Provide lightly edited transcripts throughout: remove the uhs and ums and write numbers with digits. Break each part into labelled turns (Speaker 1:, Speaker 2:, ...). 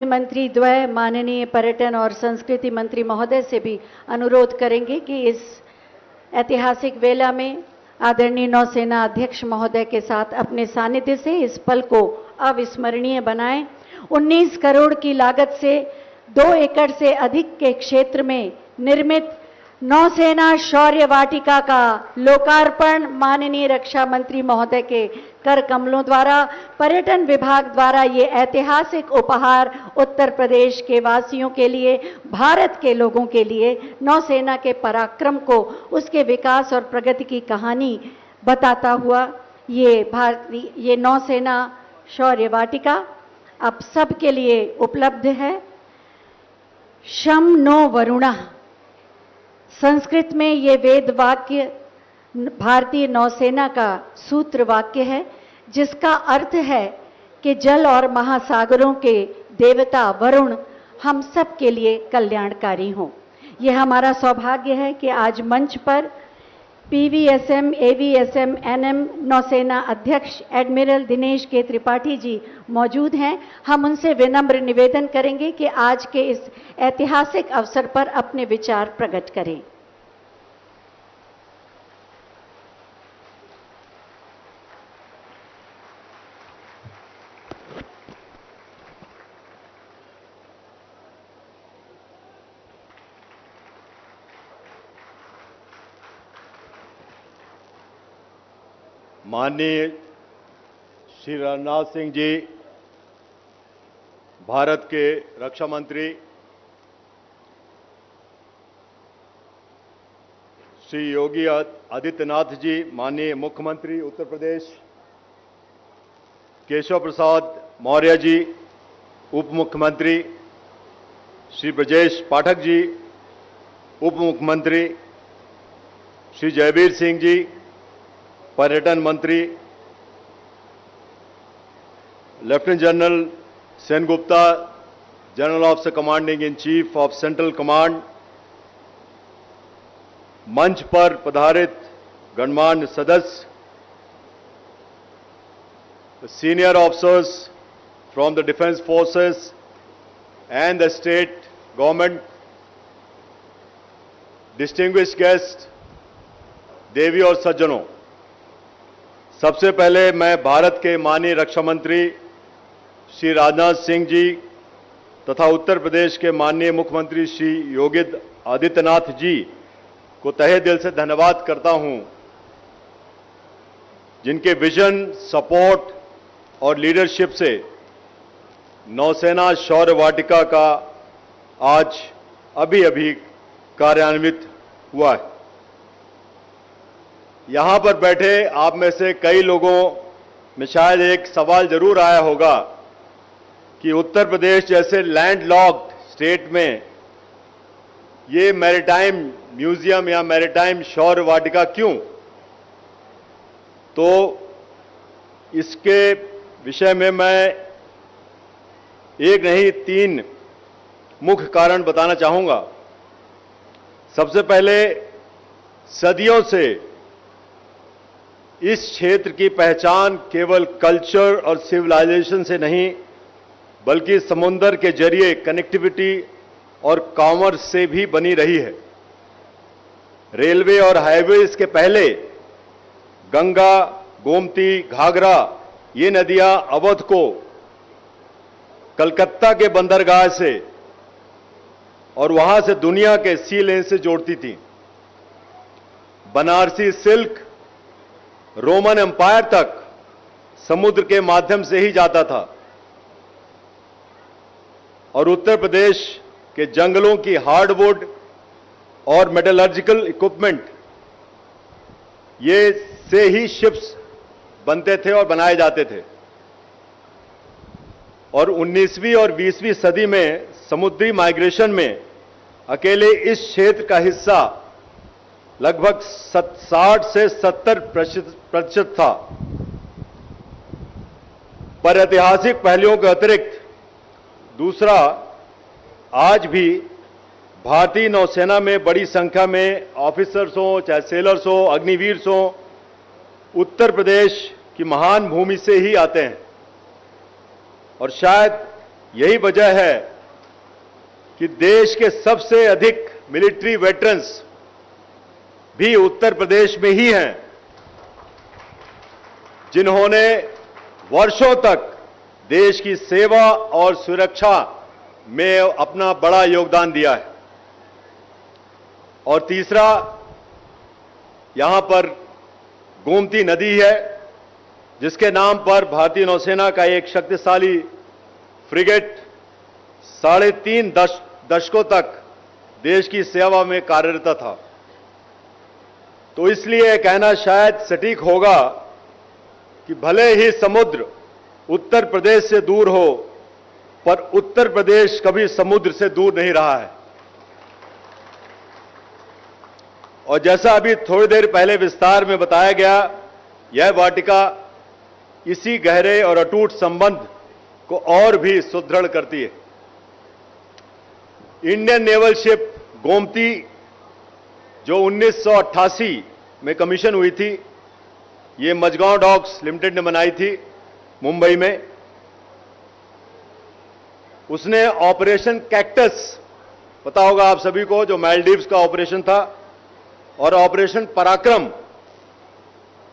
Speaker 1: मंत्री द्वय माननीय पर्यटन और संस्कृति मंत्री महोदय से भी अनुरोध करेंगे कि इस ऐतिहासिक वेला में आदरणीय नौसेना अध्यक्ष महोदय के साथ अपने सानिध्य से इस पल को अविस्मरणीय बनाएं। 19 करोड़ की लागत से 2 एकड़ से अधिक के क्षेत्र में निर्मित नौसेना शौर्य वाटिका का लोकार्पण माननीय रक्षा मंत्री महोदय के कर कमलों द्वारा पर्यटन विभाग द्वारा ये ऐतिहासिक उपहार उत्तर प्रदेश के वासियों के लिए, भारत के लोगों के लिए नौसेना के पराक्रम को, उसके विकास और प्रगति की कहानी बताता हुआ ये नौसेना शौर्य वाटिका अब सबके लिए उपलब्ध है। शम नो वरुणा संस्कृत में ये वेद वाक्य भारतीय नौसेना का सूत्र वाक्य है, जिसका अर्थ है कि जल और महासागरों के देवता वरुण हम सब के लिए कल्याणकारी हों। यह हमारा सौभाग्य है कि आज मंच पर पीवीएसएम, एवीएसएम, एनएम नौसेना अध्यक्ष एडमिरल दिनेश के त्रिपाठी जी मौजूद हैं। हम उनसे विनम्र निवेदन करेंगे कि आज के इस ऐतिहासिक अवसर पर अपने विचार प्रकट करें।
Speaker 2: माननीय श्री राजनाथ सिंह जी, भारत के रक्षा मंत्री, श्री योगी आदित्यनाथ जी, माननीय मुख्यमंत्री उत्तर प्रदेश केशव प्रसाद मौर्य जी, उप मुख्यमंत्री श्री ब्रजेश पाठक जी, उप मुख्यमंत्री श्री जयवीर सिंह जी, पर्यटन मंत्री lieutenant general Sengupta, general officer commanding in chief of central command, मंच पर पधारित गणमान्य सदस्य, senior officers from the defence forces and the state government, distinguished guest, देवी और सज्जनों, सबसे पहले मैं भारत के माननीय रक्षा मंत्री श्री राजनाथ सिंह जी तथा उत्तर प्रदेश के माननीय मुख्यमंत्री श्री योगी आदित्यनाथ जी को तहे दिल से धन्यवाद करता हूं, जिनके विजन, सपोर्ट और लीडरशिप से नौसेना शौर्य वाटिका का आज अभी कार्यान्वित हुआ है। यहां पर बैठे आप में से कई लोगों में शायद एक सवाल जरूर आया होगा कि उत्तर प्रदेश जैसे लैंडलॉक्ड स्टेट में ये मैरीटाइम म्यूजियम या मैरीटाइम शौर्य वाटिका क्यों? तो इसके विषय में मैं एक नहीं 3 मुख्य कारण बताना चाहूंगा। सबसे पहले, सदियों से इस क्षेत्र की पहचान केवल कल्चर और सिविलाइजेशन से नहीं, बल्कि समुद्र के जरिए कनेक्टिविटी और कॉमर्स से भी बनी रही है। रेलवे और हाईवे के पहले गंगा, गोमती, घाघरा ये नदियां अवध को कलकत्ता के बंदरगाह से और वहां से दुनिया के सी लेन से जोड़ती थी। बनारसी सिल्क रोमन एम्पायर तक समुद्र के माध्यम से ही जाता था और उत्तर प्रदेश के जंगलों की हार्डवुड और मेटलर्जिकल इक्विपमेंट ये से ही शिप्स बनते थे और बनाए जाते थे। और 19वीं और 20वीं सदी में समुद्री माइग्रेशन में अकेले इस क्षेत्र का हिस्सा लगभग 60 से 70% था। पर ऐतिहासिक पहलुओं के अतिरिक्त दूसरा, आज भी भारतीय नौसेना में बड़ी संख्या में ऑफिसर्स हों, चाहे सेलर्स हों, अग्निवीर हों, उत्तर प्रदेश की महान भूमि से ही आते हैं। और शायद यही वजह है कि देश के सबसे अधिक मिलिट्री वेटरन्स भी उत्तर प्रदेश में ही हैं, जिन्होंने वर्षों तक देश की सेवा और सुरक्षा में अपना बड़ा योगदान दिया है। और तीसरा, यहां पर गोमती नदी है, जिसके नाम पर भारतीय नौसेना का एक शक्तिशाली फ्रिगेट 3.5 दशकों तक देश की सेवा में कार्यरत था। तो इसलिए यह कहना शायद सटीक होगा कि भले ही समुद्र उत्तर प्रदेश से दूर हो, पर उत्तर प्रदेश कभी समुद्र से दूर नहीं रहा है। और जैसा अभी थोड़ी देर पहले विस्तार में बताया गया, यह वाटिका इसी गहरे और अटूट संबंध को और भी सुदृढ़ करती है। इंडियन नेवल शिप गोमती, जो 1988 में कमीशन हुई थी, ये मझगांव डॉक्स लिमिटेड ने बनाई थी मुंबई में। उसने ऑपरेशन कैक्टस, पता होगा आप सभी को, जो मालदीव्स का ऑपरेशन था, और ऑपरेशन पराक्रम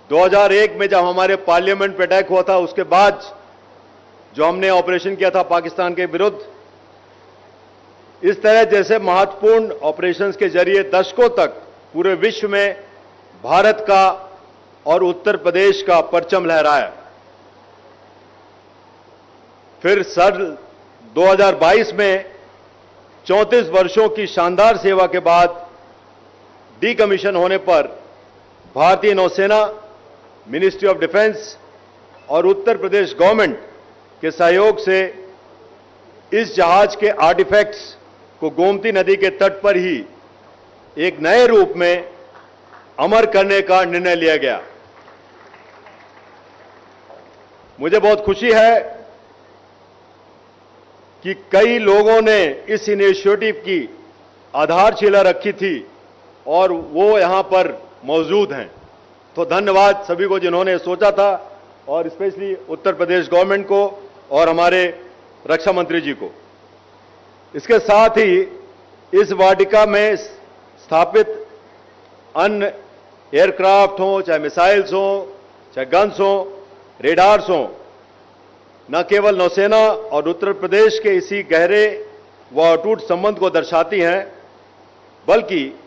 Speaker 2: 2001 में जब हमारे पार्लियामेंट पे अटैक हुआ था, उसके बाद जो हमने ऑपरेशन किया था पाकिस्तान के विरुद्ध, इस तरह जैसे महत्वपूर्ण ऑपरेशंस के जरिए दशकों तक पूरे विश्व में भारत का और उत्तर प्रदेश का परचम लहराया। फिर सन 2022 में 34 वर्षों की शानदार सेवा के बाद डीकमीशन होने पर भारतीय नौसेना, मिनिस्ट्री ऑफ डिफेंस और उत्तर प्रदेश गवर्नमेंट के सहयोग से इस जहाज के आर्टिफैक्ट्स को गोमती नदी के तट पर ही एक नए रूप में अमर करने का निर्णय लिया गया। मुझे बहुत खुशी है कि कई लोगों ने इस इनिशिएटिव की आधारशिला रखी थी और वो यहां पर मौजूद हैं। तो धन्यवाद सभी को जिन्होंने सोचा था, और स्पेशली उत्तर प्रदेश गवर्नमेंट को और हमारे रक्षा मंत्री जी को। इसके साथ ही इस वाटिका में स्थापित अन्य एयरक्राफ्ट हों, चाहे मिसाइल्स हों, चाहे गन्स हों, रेडार्स हों, न केवल नौसेना और उत्तर प्रदेश के इसी गहरे व अटूट संबंध को दर्शाती हैं, बल्कि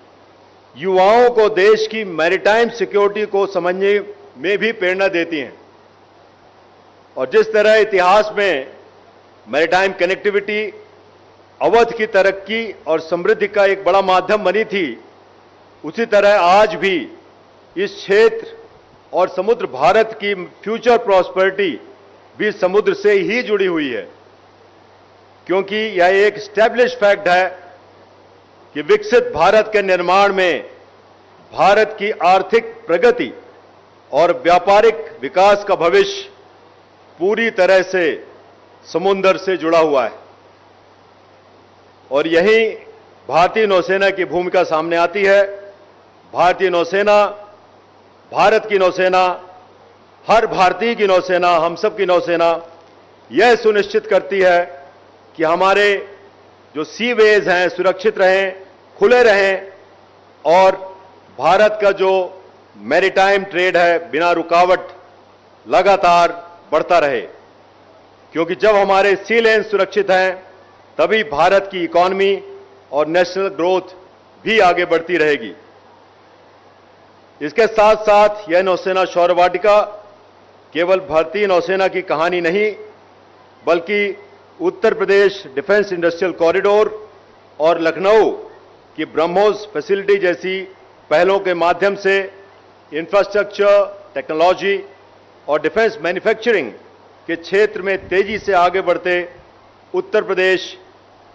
Speaker 2: युवाओं को देश की मैरीटाइम सिक्योरिटी को समझने में भी प्रेरणा देती हैं। और जिस तरह इतिहास में मैरीटाइम कनेक्टिविटी अवध की तरक्की और समृद्धि का एक बड़ा माध्यम बनी थी, उसी तरह आज भी इस क्षेत्र और समुद्र भारत की फ्यूचर प्रॉस्पेरिटी भी समुद्र से ही जुड़ी हुई है। क्योंकि यह एक एस्टैब्लिश फैक्ट है कि विकसित भारत के निर्माण में भारत की आर्थिक प्रगति और व्यापारिक विकास का भविष्य पूरी तरह से समुद्र से जुड़ा हुआ है। और यही भारतीय नौसेना की भूमिका सामने आती है। भारतीय नौसेना, भारत की नौसेना, हर भारतीय की नौसेना, हम सब की नौसेना यह सुनिश्चित करती है कि हमारे जो सीवेज हैं सुरक्षित रहें, खुले रहें, और भारत का जो मैरीटाइम ट्रेड है बिना रुकावट लगातार बढ़ता रहे। क्योंकि जब हमारे सी लेन सुरक्षित हैं, तभी भारत की इकॉनमी और नेशनल ग्रोथ भी आगे बढ़ती रहेगी। इसके साथ साथ यह नौसेना शौर्य वाटिका केवल भारतीय नौसेना की कहानी नहीं, बल्कि Uttar Pradesh defence industrial corridor और लखनऊ की ब्रह्मोस फैसिलिटी जैसी पहलों के माध्यम से इंफ्रास्ट्रक्चर, टेक्नोलॉजी और डिफेंस मैन्युफैक्चरिंग के क्षेत्र में तेजी से आगे बढ़ते उत्तर प्रदेश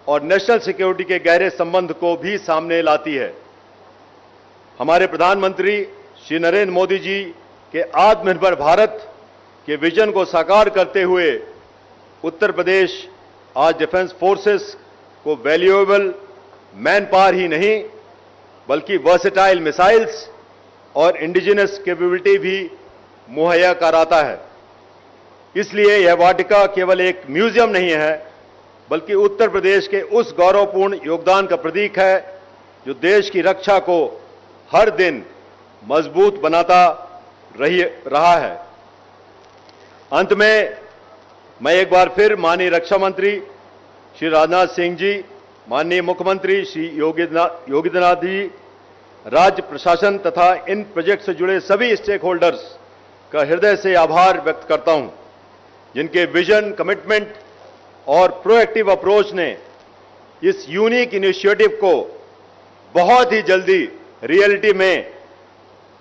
Speaker 2: और नेशनल सिक्योरिटी के गहरे संबंध को भी सामने लाती है। हमारे प्रधानमंत्री श्री नरेंद्र मोदी जी के आत्मनिर्भर भारत के विजन को साकार करते हुए उत्तर प्रदेश आज डिफेंस फोर्सेस को वैल्यूएबल मैन पावर ही नहीं, बल्कि वर्सेटाइल मिसाइल्स और इंडिजिनस कैपेबिलिटी भी मुहैया कराता है। इसलिए यह वाटिका केवल एक म्यूजियम नहीं है, बल्कि उत्तर प्रदेश के उस गौरवपूर्ण योगदान का प्रतीक है जो देश की रक्षा को हर दिन मजबूत बनाता रहा है। अंत में मैं एक बार फिर माननीय रक्षा मंत्री श्री राजनाथ सिंह जी, माननीय मुख्यमंत्री श्री योगी आदित्यनाथ जी, राज्य प्रशासन तथा इन प्रोजेक्ट से जुड़े सभी स्टेक होल्डर्स का हृदय से आभार व्यक्त करता हूं, जिनके विजन, कमिटमेंट और प्रोएक्टिव अप्रोच ने इस यूनिक इनिशिएटिव को बहुत ही जल्दी रियलिटी में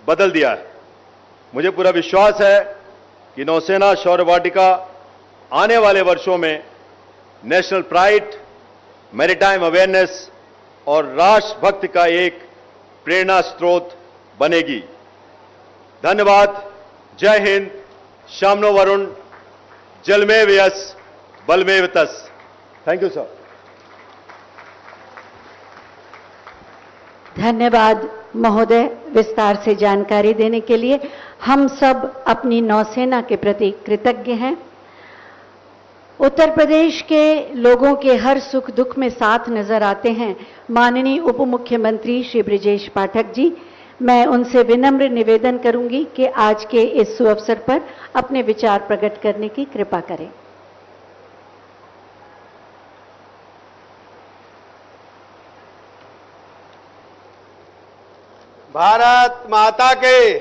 Speaker 2: बदल दिया है। मुझे पूरा विश्वास है कि नौसेना शौर्य वाटिका आने वाले वर्षों में नेशनल प्राइड, मैरीटाइम अवेयरनेस और राष्ट्रभक्ति का एक प्रेरणा स्रोत बनेगी। धन्यवाद। जय हिंद। शामनो वरुण, जलमेव यश, बलमेव तस्। Thank you sir.
Speaker 1: धन्यवाद महोदय, विस्तार से जानकारी देने के लिए। हम सब अपनी नौसेना के प्रति कृतज्ञ हैं। उत्तर प्रदेश के लोगों के हर सुख दुख में साथ नजर आते हैं माननीय उप मुख्यमंत्री श्री बृजेश पाठक जी। मैं उनसे विनम्र निवेदन करूंगी कि आज के इस सुअवसर पर अपने विचार प्रकट करने की कृपा करें।
Speaker 3: भारत माता के,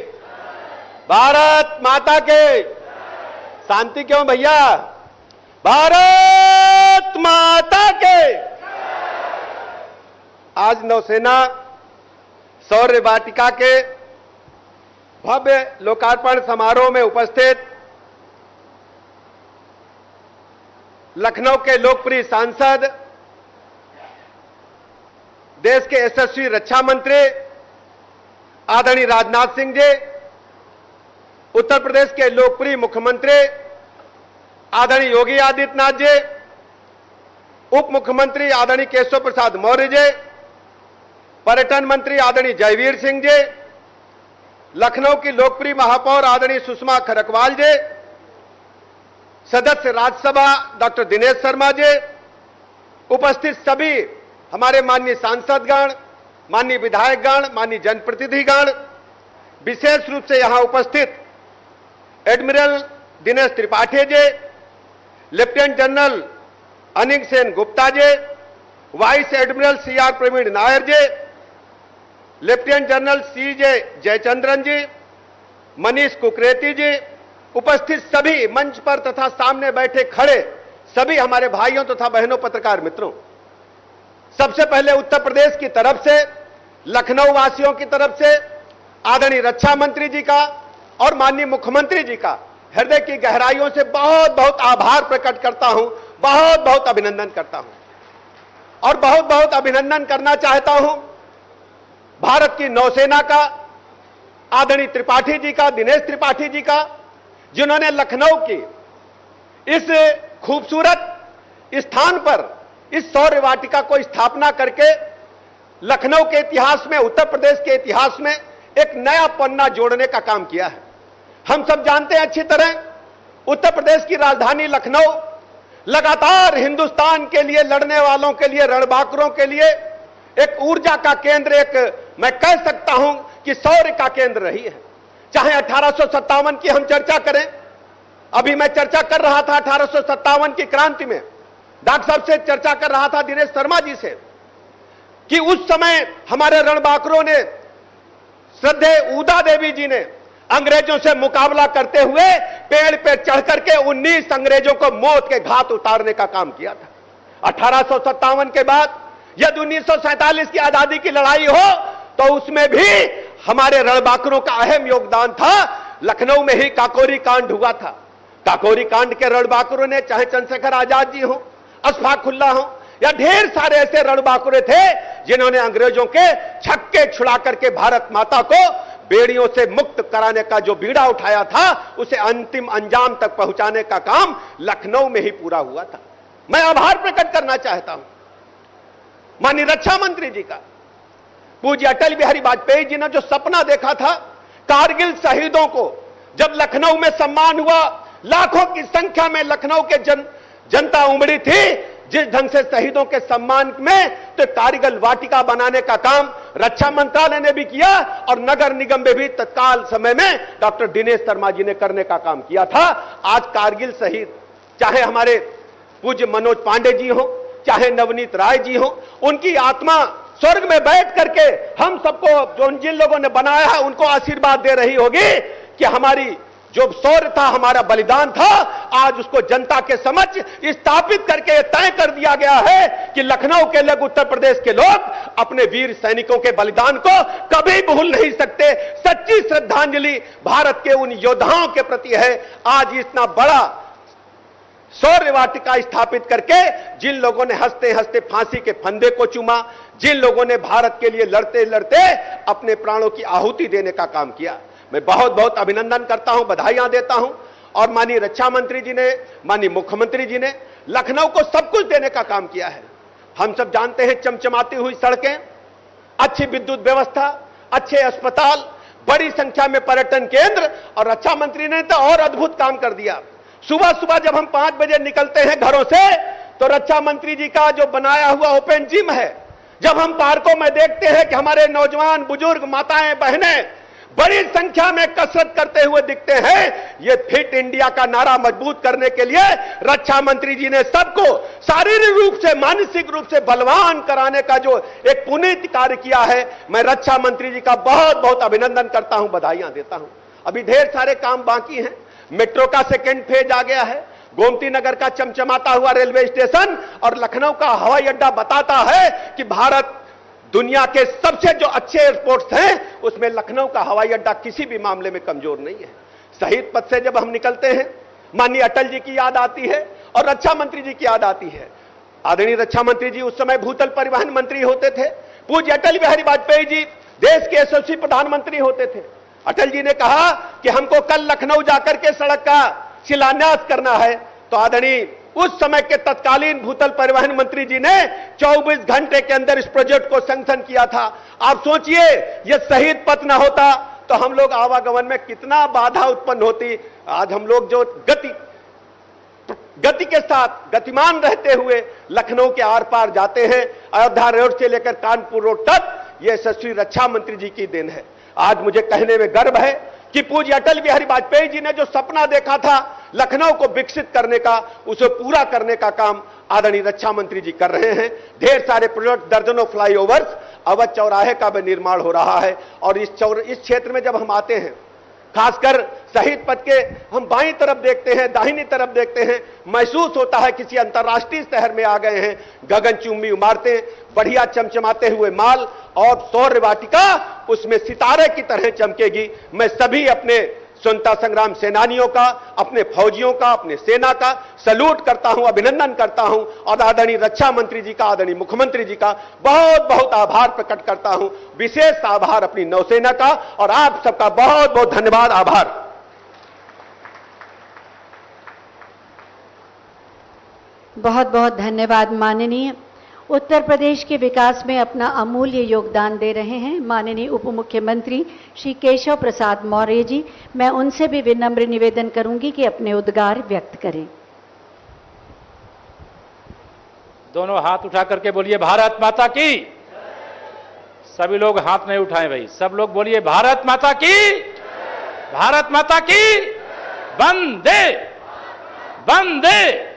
Speaker 3: भारत माता के। शांति क्यों भैया? भारत माता के। आज नौसेना शौर्य वाटिका के भव्य लोकार्पण समारोह में उपस्थित लखनऊ के लोकप्रिय सांसद, देश के यशस्वी रक्षा मंत्री आदरणीय राजनाथ सिंह जी, उत्तर प्रदेश के लोकप्रिय मुख्यमंत्री आदरणीय योगी आदित्यनाथ जी, उप मुख्यमंत्री आदरणीय केशव प्रसाद मौर्य जी, पर्यटन मंत्री आदरणीय जयवीर सिंह जी, लखनऊ की लोकप्रिय महापौर आदरणीय सुषमा खरकवाल जी, सदस्य राज्यसभा डॉक्टर दिनेश शर्मा जी, उपस्थित सभी हमारे माननीय सांसदगण, माननीय विधायकगण, माननीय जनप्रतिनिधिगण, विशेष रूप से यहां उपस्थित admiral Dinesh Tripathi ji, lieutenant general Anil Sen Gupta ji, vice admiral CR Praveen Nair ji, lieutenant general CJ Jayachandran ji, Manish Kukreti ji, उपस्थित सभी मंच पर तथा सामने बैठे खड़े सभी हमारे भाइयों तथा बहनों पत्रकार मित्रों, सबसे पहले उत्तर प्रदेश की तरफ से, लखनऊ वासियों की तरफ से आदरणीय रक्षा मंत्री जी का और माननीय मुख्यमंत्री जी का हृदय की गहराइयों से बहुत बहुत आभार प्रकट करता हूं, बहुत बहुत अभिनंदन करता हूं। और बहुत बहुत अभिनंदन करना चाहता हूं भारत की नौसेना का, आदरणीय त्रिपाठी जी का, दिनेश त्रिपाठी जी का, जिन्होंने लखनऊ की इस खूबसूरत स्थान पर इस शौर्य वाटिका को स्थापना करके लखनऊ के इतिहास में, उत्तर प्रदेश के इतिहास में एक नया पन्ना जोड़ने का काम किया है। हम सब जानते हैं अच्छी तरह, उत्तर प्रदेश की राजधानी लखनऊ लगातार हिंदुस्तान के लिए लड़ने वालों के लिए, रणबांकुरों के लिए एक ऊर्जा का केंद्र, एक मैं कह सकता हूं कि शौर्य का केंद्र रही है। चाहे 1857 की हम चर्चा करें, अभी मैं चर्चा कर रहा था 1857 की क्रांति में, डॉक्टर साहब से चर्चा कर रहा था दिनेश शर्मा जी से, कि उस समय हमारे रणबांकुरों ने, श्रद्धेय उदा देवी जी ने अंग्रेजों से मुकाबला करते हुए पेड़ पे चढ़ करके 19 अंग्रेजों को मौत के घाट उतारने का काम किया था। 1857 के बाद यदि 1947 की आजादी की लड़ाई हो तो उसमें भी हमारे रणबांकुरों का अहम योगदान था। लखनऊ में ही काकोरी कांड हुआ था। काकोरी कांड के रणबांकुरों ने, चाहे चंद्रशेखर आजाद जी हो, अशफाक उल्लाह हो, या ढेर सारे ऐसे रणबांकुरे थे जिन्होंने अंग्रेजों के छक्के छुड़ा करके भारत माता को बेड़ियों से मुक्त कराने का जो बीड़ा उठाया था, उसे अंतिम अंजाम तक पहुंचाने का काम लखनऊ में ही पूरा हुआ था। मैं आभार प्रकट करना चाहता हूं माननीय रक्षा मंत्री जी का। पूज्य अटल बिहारी वाजपेयी जी ने जो सपना देखा था, कारगिल शहीदों को जब लखनऊ में सम्मान हुआ, लाखों की संख्या में लखनऊ के जनता उमड़ी थी, जिस ढंग से शहीदों के सम्मान में तो कारीगल वाटिका बनाने का काम रक्षा मंत्रालय ने भी किया और नगर निगम में भी तत्काल समय में डॉक्टर दिनेश शर्मा जी ने करने का काम किया था। आज कारगिल शहीद चाहे हमारे पूज्य मनोज पांडे जी हो, चाहे नवनीत राय जी हो, उनकी आत्मा स्वर्ग में बैठ करके हम सबको जो जिन लोगों ने बनाया है उनको आशीर्वाद दे रही होगी कि हमारी जो शौर्य था, हमारा बलिदान था, आज उसको जनता के समक्ष स्थापित करके तय कर दिया गया है कि लखनऊ के लोग, उत्तर प्रदेश के लोग अपने वीर सैनिकों के बलिदान को कभी भूल नहीं सकते। सच्ची श्रद्धांजलि भारत के उन योद्धाओं के प्रति है। आज इतना बड़ा शौर्य वाटिका स्थापित करके जिन लोगों ने हंसते हंसते फांसी के फंदे को चूमा, जिन लोगों ने भारत के लिए लड़ते लड़ते अपने प्राणों की आहुति देने का काम किया, मैं बहुत बहुत अभिनंदन करता हूं, बधाइयां देता हूं। और माननीय रक्षा मंत्री जी ने, माननीय मुख्यमंत्री जी ने लखनऊ को सब कुछ देने का काम किया है। हम सब जानते हैं चमचमाती हुई सड़कें, अच्छी विद्युत व्यवस्था, अच्छे अस्पताल, बड़ी संख्या में पर्यटन केंद्र, और रक्षा मंत्री ने तो और अद्भुत काम कर दिया। सुबह सुबह जब हम 5 बजे निकलते हैं घरों से तो रक्षा मंत्री जी का जो बनाया हुआ ओपन जिम है, जब हम पार्कों में देखते हैं कि हमारे नौजवान, बुजुर्ग, माताएं, बहनें बड़ी संख्या में कसरत करते हुए दिखते हैं, ये फिट इंडिया का नारा मजबूत करने के लिए रक्षा मंत्री जी ने सबको शारीरिक रूप से, मानसिक रूप से बलवान कराने का जो एक पुनीत कार्य किया है, मैं रक्षा मंत्री जी का बहुत बहुत अभिनंदन करता हूं, बधाइयां देता हूं। अभी ढेर सारे काम बाकी हैं। मेट्रो का सेकेंड फेज आ गया है, गोमती नगर का चमचमाता हुआ रेलवे स्टेशन और लखनऊ का हवाई अड्डा बताता है कि भारत दुनिया के सबसे जो अच्छे एयरपोर्ट्स हैं उसमें लखनऊ का हवाई अड्डा किसी भी मामले में कमजोर नहीं है। शहीद पथ से जब हम निकलते हैं, माननीय अटल जी की याद आती है और रक्षा मंत्री जी की याद आती है। आदरणीय रक्षा मंत्री जी उस समय भूतल परिवहन मंत्री होते थे, पूज्य अटल बिहारी वाजपेयी जी देश के यशस्वी प्रधानमंत्री होते थे। अटल जी ने कहा कि हमको कल लखनऊ जाकर के सड़क का शिलान्यास करना है, तो आदरणीय उस समय के तत्कालीन भूतल परिवहन मंत्री जी ने 24 घंटे के अंदर इस प्रोजेक्ट को सैंक्शन किया था। आप सोचिए, यह शहीद पथ न होता तो हम लोग आवागमन में कितना बाधा उत्पन्न होती। आज हम लोग जो गति के साथ गतिमान रहते हुए लखनऊ के आर पार जाते हैं, अयोध्या रोड से लेकर कानपुर रोड तक, यह यशस्वी रक्षा मंत्री जी की देन है। आज मुझे कहने में गर्व है कि पूज्य अटल बिहारी वाजपेयी जी ने जो सपना देखा था लखनऊ को विकसित करने का, उसे पूरा करने का काम आदरणीय रक्षा मंत्री जी कर रहे हैं। ढेर सारे प्रोजेक्ट, दर्जनों फ्लाईओवर्स, अवध चौराहे का भी निर्माण हो रहा है। और इस क्षेत्र में जब हम आते हैं, खासकर शहीद पथ के हम बाईं तरफ देखते हैं, दाहिनी तरफ देखते हैं, महसूस होता है किसी अंतर्राष्ट्रीय शहर में आ गए हैं। गगनचुंबी इमारतें, बढ़िया चमचमाते हुए माल और शौर्य वाटिका उसमें सितारे की तरह चमकेगी। मैं सभी अपने स्वतंत्रता संग्राम सेनानियों का, अपने फौजियों का, अपने सेना का सैल्यूट करता हूं, अभिनंदन करता हूं और आदरणीय रक्षा मंत्री जी का, आदरणीय मुख्यमंत्री जी का बहुत बहुत आभार प्रकट करता हूं। विशेष आभार अपनी नौसेना का और आप सबका बहुत बहुत धन्यवाद, आभार।
Speaker 1: बहुत बहुत धन्यवाद। माननीय उत्तर प्रदेश के विकास में अपना अमूल्य योगदान दे रहे हैं माननीय उप मुख्यमंत्री श्री केशव प्रसाद मौर्य जी। मैं उनसे भी विनम्र निवेदन करूंगी कि अपने उद्गार व्यक्त करें।
Speaker 4: दोनों हाथ उठा करके बोलिए भारत माता की। सभी लोग हाथ नहीं उठाएं भाई, सब लोग बोलिए भारत माता की, भारत माता की, वंदे वंदे।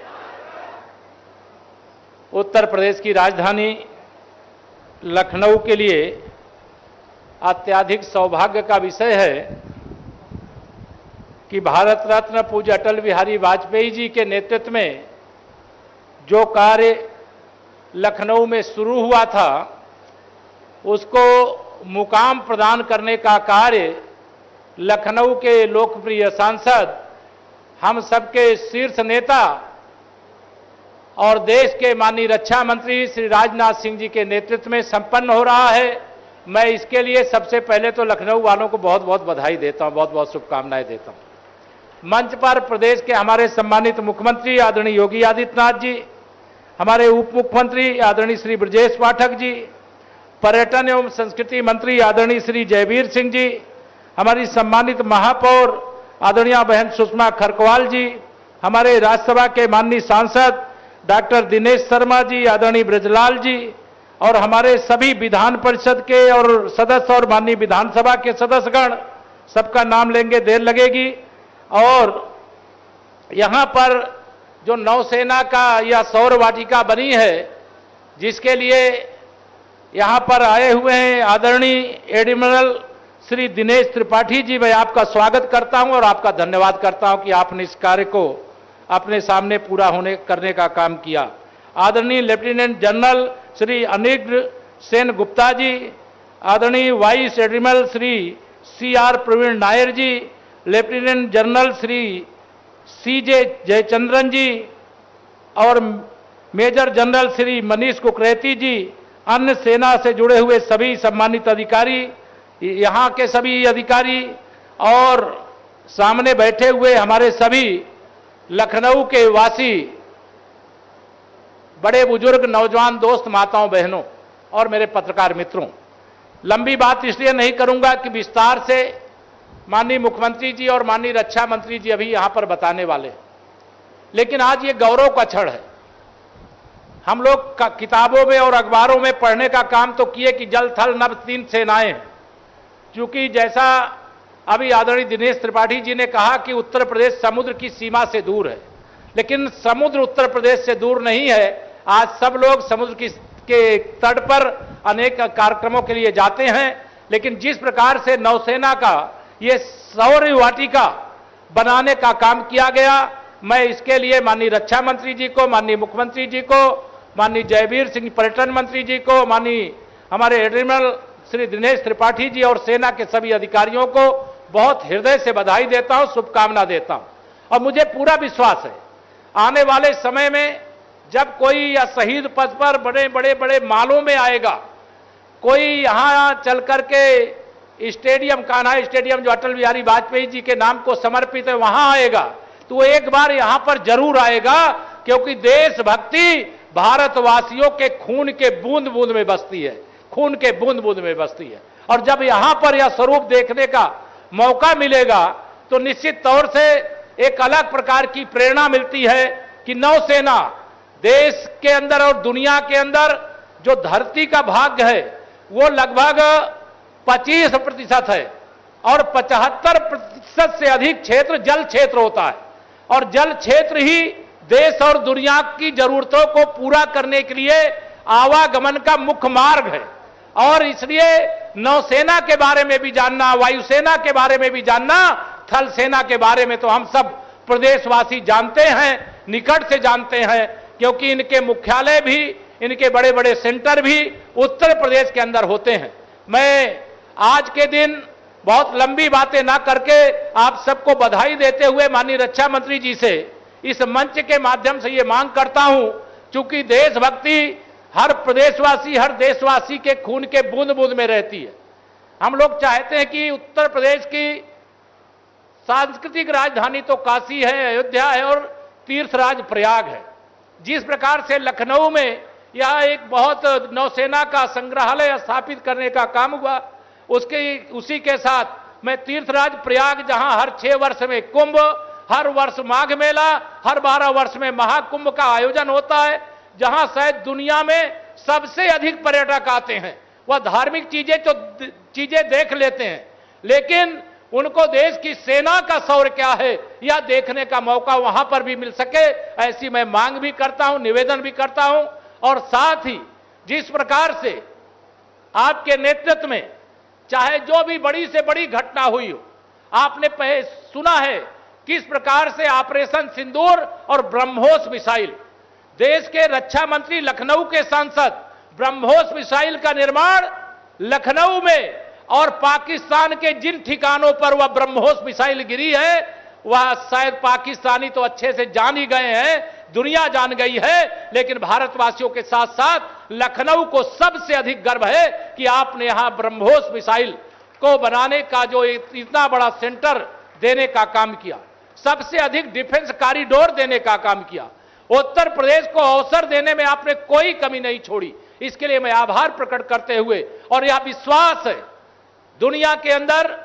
Speaker 4: उत्तर प्रदेश की राजधानी लखनऊ के लिए अत्यधिक सौभाग्य का विषय है कि भारत रत्न पूज्य अटल बिहारी वाजपेयी जी के नेतृत्व में जो कार्य लखनऊ में शुरू हुआ था उसको मुकाम प्रदान करने का कार्य लखनऊ के लोकप्रिय सांसद, हम सबके शीर्ष नेता और देश के माननीय रक्षा मंत्री श्री राजनाथ सिंह जी के नेतृत्व में संपन्न हो रहा है। मैं इसके लिए सबसे पहले तो लखनऊ वालों को बहुत बहुत बधाई देता हूं, बहुत बहुत शुभकामनाएं देता हूं। मंच पर प्रदेश के हमारे सम्मानित मुख्यमंत्री आदरणीय योगी आदित्यनाथ जी, हमारे उप मुख्यमंत्री आदरणीय श्री ब्रजेश पाठक जी, पर्यटन एवं संस्कृति मंत्री आदरणीय श्री जयवीर सिंह जी, हमारी सम्मानित महापौर आदरणीय बहन सुषमा खरकवाल जी, हमारे राज्यसभा के माननीय सांसद डॉक्टर दिनेश शर्मा जी, आदरणीय ब्रजलाल जी और हमारे सभी विधान परिषद के और सदस्य और माननीय विधानसभा के सदस्यगण, सबका नाम लेंगे देर लगेगी। और यहां पर जो नौसेना का यह सौर वाटिका बनी है, जिसके लिए यहां पर आए हुए हैं आदरणीय एडमिरल श्री दिनेश त्रिपाठी जी, मैं आपका स्वागत करता हूं और आपका धन्यवाद करता हूं कि आपने इस कार्य को अपने सामने पूरा करने का काम किया। आदरणीय लेफ्टिनेंट जनरल श्री अनिल सेन गुप्ता जी, आदरणीय vice admiral Shri CR Praveen Nair ji, lieutenant general Shri CJ Jayachandran ji और मेजर जनरल श्री मनीष कुकरेती जी, अन्य सेना से जुड़े हुए सभी सम्मानित अधिकारी, यहाँ के सभी अधिकारी और सामने बैठे हुए हमारे सभी लखनऊ के वासी, बड़े बुजुर्ग, नौजवान दोस्त, माताओं, बहनों और मेरे पत्रकार मित्रों, लंबी बात इसलिए नहीं करूंगा कि विस्तार से माननीय मुख्यमंत्री जी और माननीय रक्षा मंत्री जी अभी यहां पर बताने वाले हैं। लेकिन आज ये गौरव का क्षण है। हम लोग किताबों में और अखबारों में पढ़ने का काम तो किए कि जल थल नभ 3 सेनाएं, क्योंकि जैसा अभी आदरणीय दिनेश त्रिपाठी जी ने कहा कि उत्तर प्रदेश समुद्र की सीमा से दूर है, लेकिन समुद्र उत्तर प्रदेश से दूर नहीं है। आज सब लोग समुद्र के तट पर अनेक कार्यक्रमों के लिए जाते हैं, लेकिन जिस प्रकार से नौसेना का ये सौर वाटिका बनाने का काम किया गया, मैं इसके लिए माननीय रक्षा मंत्री जी को, माननीय मुख्यमंत्री जी को, माननीय जयवीर सिंह पर्यटन मंत्री जी को, माननीय हमारे एडमिरल श्री दिनेश त्रिपाठी जी और सेना के सभी अधिकारियों को बहुत हृदय से बधाई देता हूं, शुभकामना देता हूं। और मुझे पूरा विश्वास है आने वाले समय में जब कोई या शहीद पथ पर बड़े मालों में आएगा, कोई यहां चल करके स्टेडियम, कान्हा स्टेडियम जो अटल बिहारी वाजपेयी जी के नाम को समर्पित है, वहां आएगा, तो वो एक बार यहां पर जरूर आएगा, क्योंकि देशभक्ति भारतवासियों के खून के बूंद बूंद में बसती है, खून के बूंद बूंद में बसती है। और जब यहां पर यह स्वरूप देखने का मौका मिलेगा तो निश्चित तौर से एक अलग प्रकार की प्रेरणा मिलती है कि नौसेना देश के अंदर और दुनिया के अंदर जो धरती का भाग है वो लगभग 25% है और 75% से अधिक क्षेत्र जल क्षेत्र होता है, और जल क्षेत्र ही देश और दुनिया की जरूरतों को पूरा करने के लिए आवागमन का मुख्य मार्ग है। और इसलिए नौसेना के बारे में भी जानना, वायुसेना के बारे में भी जानना, थल सेना के बारे में तो हम सब प्रदेशवासी जानते हैं, निकट से जानते हैं, क्योंकि इनके मुख्यालय भी, इनके बड़े बड़े सेंटर भी उत्तर प्रदेश के अंदर होते हैं। मैं आज के दिन बहुत लंबी बातें ना करके आप सबको बधाई देते हुए माननीय रक्षा मंत्री जी से इस मंच के माध्यम से ये मांग करता हूं, चूंकि देशभक्ति हर प्रदेशवासी, हर देशवासी के खून के बूंद बूंद में रहती है। हम लोग चाहते हैं कि उत्तर प्रदेश की सांस्कृतिक राजधानी तो काशी है, अयोध्या है और तीर्थराज प्रयाग है। जिस प्रकार से लखनऊ में यह एक बहुत नौसेना का संग्रहालय स्थापित करने का काम हुआ, उसी के साथ मैं तीर्थराज प्रयाग, जहां हर 6 वर्ष में कुंभ, हर वर्ष माघ मेला, हर 12 वर्ष में महाकुंभ का आयोजन होता है, जहां शायद दुनिया में सबसे अधिक पर्यटक आते हैं। वह धार्मिक चीजें देख लेते हैं, लेकिन उनको देश की सेना का शौर्य क्या है यह देखने का मौका वहां पर भी मिल सके, ऐसी मैं मांग भी करता हूं, निवेदन भी करता हूं। और साथ ही जिस प्रकार से आपके नेतृत्व में चाहे जो भी बड़ी से बड़ी घटना हुई हो, आपने सुना है किस प्रकार से ऑपरेशन सिंदूर और ब्रह्मोस मिसाइल, देश के रक्षा मंत्री, लखनऊ के सांसद, ब्रह्मोस मिसाइल का निर्माण लखनऊ में और पाकिस्तान के जिन ठिकानों पर वह ब्रह्मोस मिसाइल गिरी है वह शायद पाकिस्तानी तो अच्छे से जान ही गए हैं, दुनिया जान गई है, लेकिन भारतवासियों के साथ साथ लखनऊ को सबसे अधिक गर्व है कि आपने यहां ब्रह्मोस मिसाइल को बनाने का जो इतना बड़ा सेंटर देने का काम किया, सबसे अधिक डिफेंस कॉरिडोर देने का काम किया, उत्तर प्रदेश को अवसर देने में आपने कोई कमी नहीं छोड़ी। इसके लिए मैं आभार प्रकट करते हुए, और यह विश्वास है दुनिया के अंदर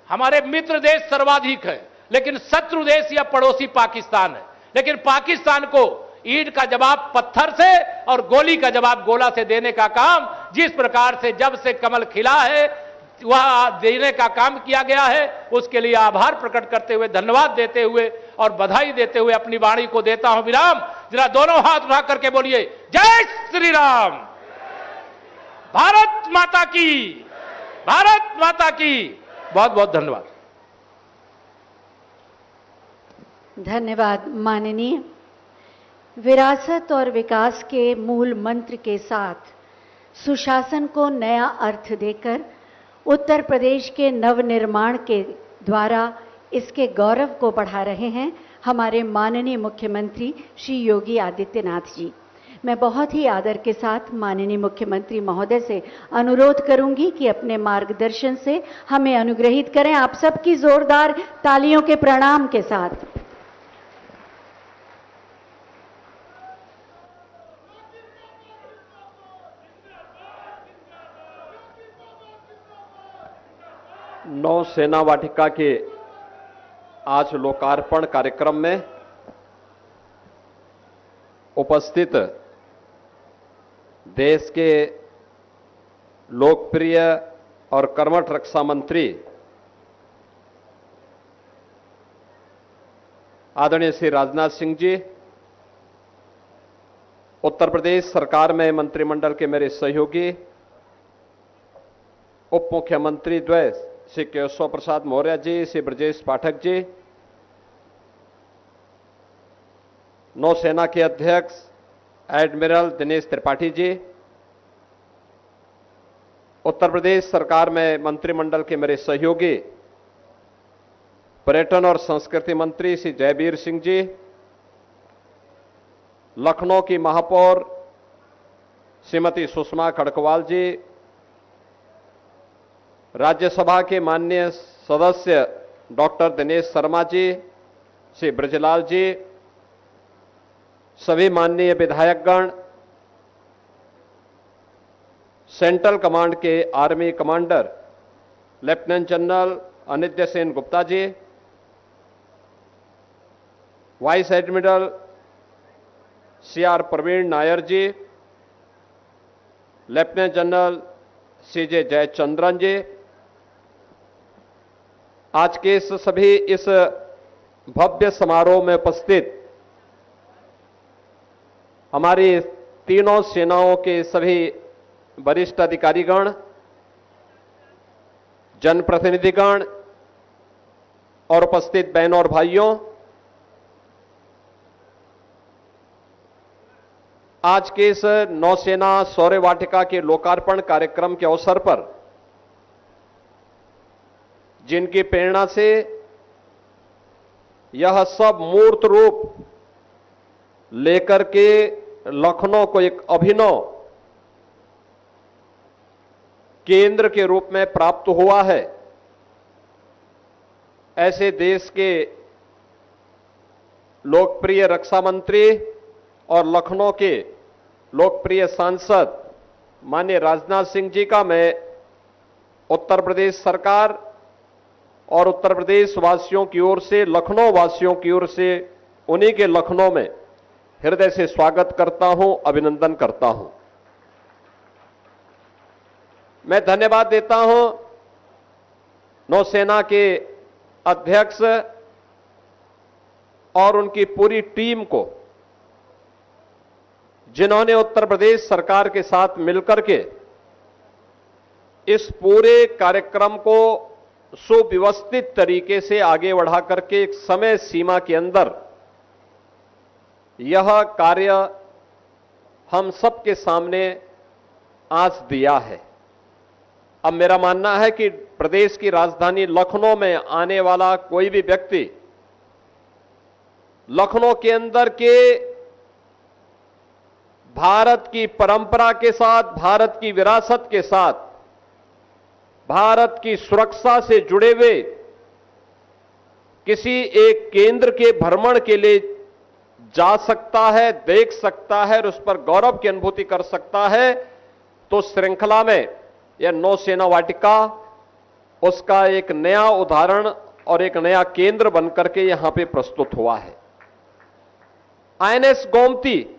Speaker 4: हमारे मित्र देश सर्वाधिक है, लेकिन शत्रु देश या पड़ोसी पाकिस्तान है, लेकिन पाकिस्तान को ईंट का जवाब पत्थर से और गोली का जवाब गोला से देने का काम जिस प्रकार से जब से कमल खिला है वह देने का काम किया गया है, उसके लिए आभार प्रकट करते हुए, धन्यवाद देते हुए और बधाई देते हुए अपनी वाणी को देता हूं विराम। जरा दोनों हाथ उठा करके बोलिए जय श्री राम। भारत माता की, भारत माता की। बहुत बहुत धन्यवाद।
Speaker 1: धन्यवाद माननीय। विरासत और विकास के मूल मंत्र के साथ सुशासन को नया अर्थ देकर उत्तर प्रदेश के नवनिर्माण के द्वारा इसके गौरव को बढ़ा रहे हैं हमारे माननीय मुख्यमंत्री श्री योगी आदित्यनाथ जी। मैं बहुत ही आदर के साथ माननीय मुख्यमंत्री महोदय से अनुरोध करूंगी कि अपने मार्गदर्शन से हमें अनुग्रहित करें। आप सबकी जोरदार तालियों के प्रणाम के साथ।
Speaker 5: नौसेना वाटिका के आज लोकार्पण कार्यक्रम में उपस्थित देश के लोकप्रिय और कर्मठ रक्षा मंत्री आदरणीय श्री राजनाथ सिंह जी, उत्तर प्रदेश सरकार में मंत्रिमंडल के मेरे सहयोगी उप मुख्यमंत्री द्वय श्री केशव प्रसाद मौर्य जी, श्री ब्रजेश पाठक जी, नौसेना के अध्यक्ष एडमिरल दिनेश त्रिपाठी जी, उत्तर प्रदेश सरकार में मंत्रिमंडल के मेरे सहयोगी पर्यटन और संस्कृति मंत्री श्री जयवीर सिंह जी, लखनऊ की महापौर श्रीमती सुषमा खड़कवाल जी, राज्यसभा के माननीय सदस्य डॉक्टर दिनेश शर्मा जी, श्री ब्रजलाल जी, सभी माननीय विधायकगण, सेंट्रल कमांड के army commander lieutenant general Anitya Sen Gupta ji, vice admiral CR Praveen Nair ji, lieutenant general CJ Jayachandran ji, आज के इस भव्य समारोह में उपस्थित हमारी तीनों सेनाओं के सभी वरिष्ठ अधिकारीगण, जनप्रतिनिधिगण और उपस्थित बहनों और भाइयों, आज के इस नौसेना शौर्य वाटिका के लोकार्पण कार्यक्रम के अवसर पर जिनकी प्रेरणा से यह सब मूर्त रूप लेकर के लखनऊ को एक अभिनव केंद्र के रूप में प्राप्त हुआ है, ऐसे देश के लोकप्रिय रक्षा मंत्री और लखनऊ के लोकप्रिय सांसद माननीय राजनाथ सिंह जी का मैं उत्तर प्रदेश सरकार और उत्तर प्रदेश वासियों की ओर से, लखनऊ वासियों की ओर से उन्हीं के लखनऊ में हृदय से स्वागत करता हूं, अभिनंदन करता हूं। मैं धन्यवाद देता हूं नौसेना के अध्यक्ष और उनकी पूरी टीम को, जिन्होंने उत्तर प्रदेश सरकार के साथ मिलकर के इस पूरे कार्यक्रम को सुव्यवस्थित तरीके से आगे बढ़ा करके एक समय सीमा के अंदर यह कार्य हम सबके सामने आज दिया है। अब मेरा मानना है कि प्रदेश की राजधानी लखनऊ में आने वाला कोई भी व्यक्ति लखनऊ के अंदर के भारत की परंपरा के साथ, भारत की विरासत के साथ, भारत की सुरक्षा से जुड़े हुए किसी एक केंद्र के भ्रमण के लिए जा सकता है, देख सकता है और उस पर गौरव की अनुभूति कर सकता है। तो श्रृंखला में यह नौसेना वाटिका उसका एक नया उदाहरण और एक नया केंद्र बनकर के यहां पे प्रस्तुत हुआ है। आईएनएस गोमती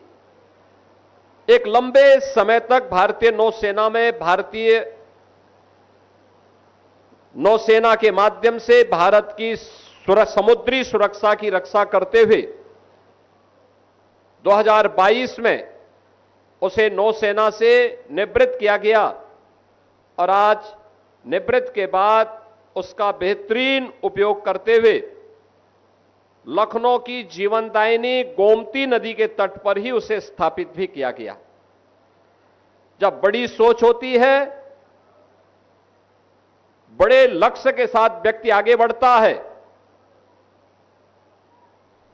Speaker 5: एक लंबे समय तक भारतीय नौसेना में, भारतीय नौसेना के माध्यम से भारत की समुद्री सुरक्षा की रक्षा करते हुए 2022 में उसे नौसेना से निवृत्त किया गया और आज निवृत्त के बाद उसका बेहतरीन उपयोग करते हुए लखनऊ की जीवनदायिनी गोमती नदी के तट पर ही उसे स्थापित भी किया गया। जब बड़ी सोच होती है, बड़े लक्ष्य के साथ व्यक्ति आगे बढ़ता है,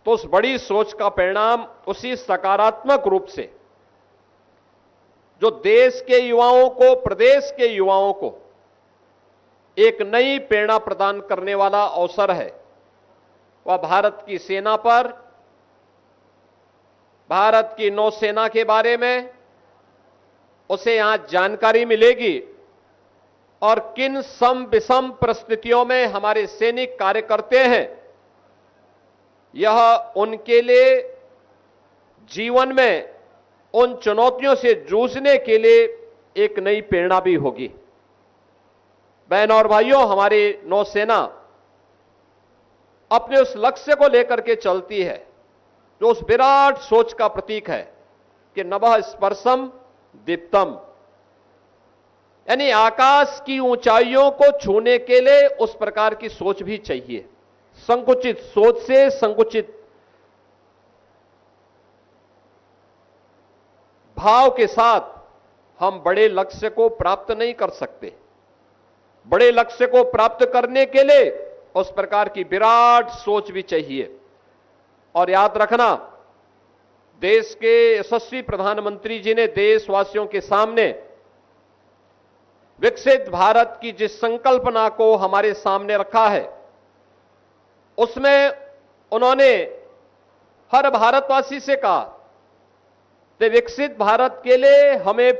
Speaker 5: तो उस बड़ी सोच का परिणाम उसी सकारात्मक रूप से जो देश के युवाओं को, प्रदेश के युवाओं को एक नई प्रेरणा प्रदान करने वाला अवसर है, वह भारत की सेना पर, भारत की नौसेना के बारे में उसे यहां जानकारी मिलेगी और किन सम विषम परिस्थितियों में हमारे सैनिक कार्य करते हैं, यह उनके लिए जीवन में उन चुनौतियों से जूझने के लिए एक नई प्रेरणा भी होगी। बहनों और भाइयों, हमारी नौसेना अपने उस लक्ष्य को लेकर के चलती है जो उस विराट सोच का प्रतीक है कि नभः स्पर्शम दीप्तम, यानी आकाश की ऊंचाइयों को छूने के लिए उस प्रकार की सोच भी चाहिए। संकुचित सोच से, संकुचित भाव के साथ हम बड़े लक्ष्य को प्राप्त नहीं कर सकते। बड़े लक्ष्य को प्राप्त करने के लिए उस प्रकार की विराट सोच भी चाहिए। और याद रखना, देश के यशस्वी प्रधानमंत्री जी ने देशवासियों के सामने विकसित भारत की जिस संकल्पना को हमारे सामने रखा है, उसमें उन्होंने हर भारतवासी से कहा कि विकसित भारत के लिए हमें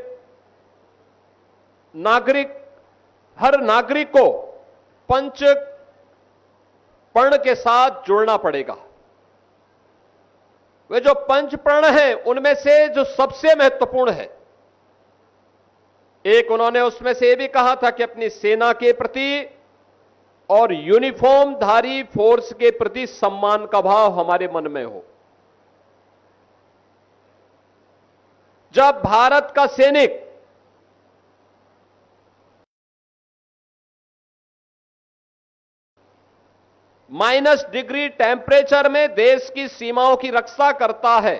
Speaker 5: हर नागरिक को पंच प्रण के साथ जुड़ना पड़ेगा। वे जो पंच प्रण हैं, उनमें से जो सबसे महत्वपूर्ण है, एक उन्होंने उसमें से यह भी कहा था कि अपनी सेना के प्रति और यूनिफॉर्म धारी फोर्स के प्रति सम्मान का भाव हमारे मन में हो। जब भारत का सैनिक -डिग्री टेम्परेचर में देश की सीमाओं की रक्षा करता है,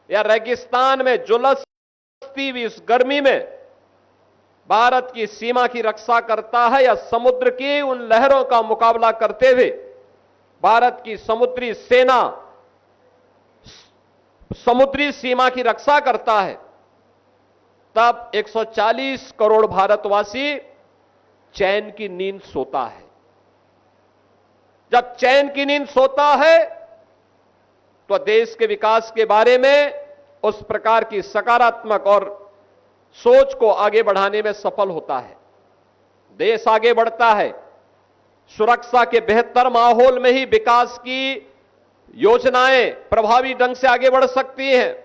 Speaker 5: या रेगिस्तान में झुलसती हुई इस गर्मी में भारत की सीमा की रक्षा करता है, या समुद्र की उन लहरों का मुकाबला करते हुए भारत की समुद्री सेना समुद्री सीमा की रक्षा करता है, तब 140 करोड़ भारतवासी चैन की नींद सोता है। जब चैन की नींद सोता है तो देश के विकास के बारे में उस प्रकार की सकारात्मक और सोच को आगे बढ़ाने में सफल होता है। देश आगे बढ़ता है। सुरक्षा के बेहतर माहौल में ही विकास की योजनाएं प्रभावी ढंग से आगे बढ़ सकती हैं।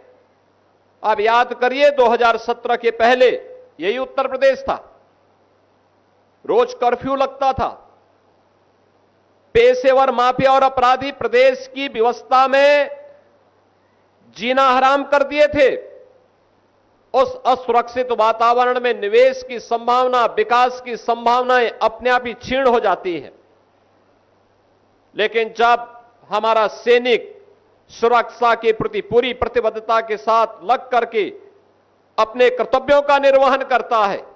Speaker 5: आप याद करिए, 2017 के पहले यही उत्तर प्रदेश था, रोज कर्फ्यू लगता था, पेशेवर माफिया और अपराधी प्रदेश की व्यवस्था में जीना हराम कर दिए थे। उस असुरक्षित वातावरण में निवेश की संभावना, विकास की संभावनाएं अपने आप ही क्षीण हो जाती हैं। लेकिन जब हमारा सैनिक सुरक्षा के प्रति पूरी प्रतिबद्धता के साथ लग करके अपने कर्तव्यों का निर्वहन करता है,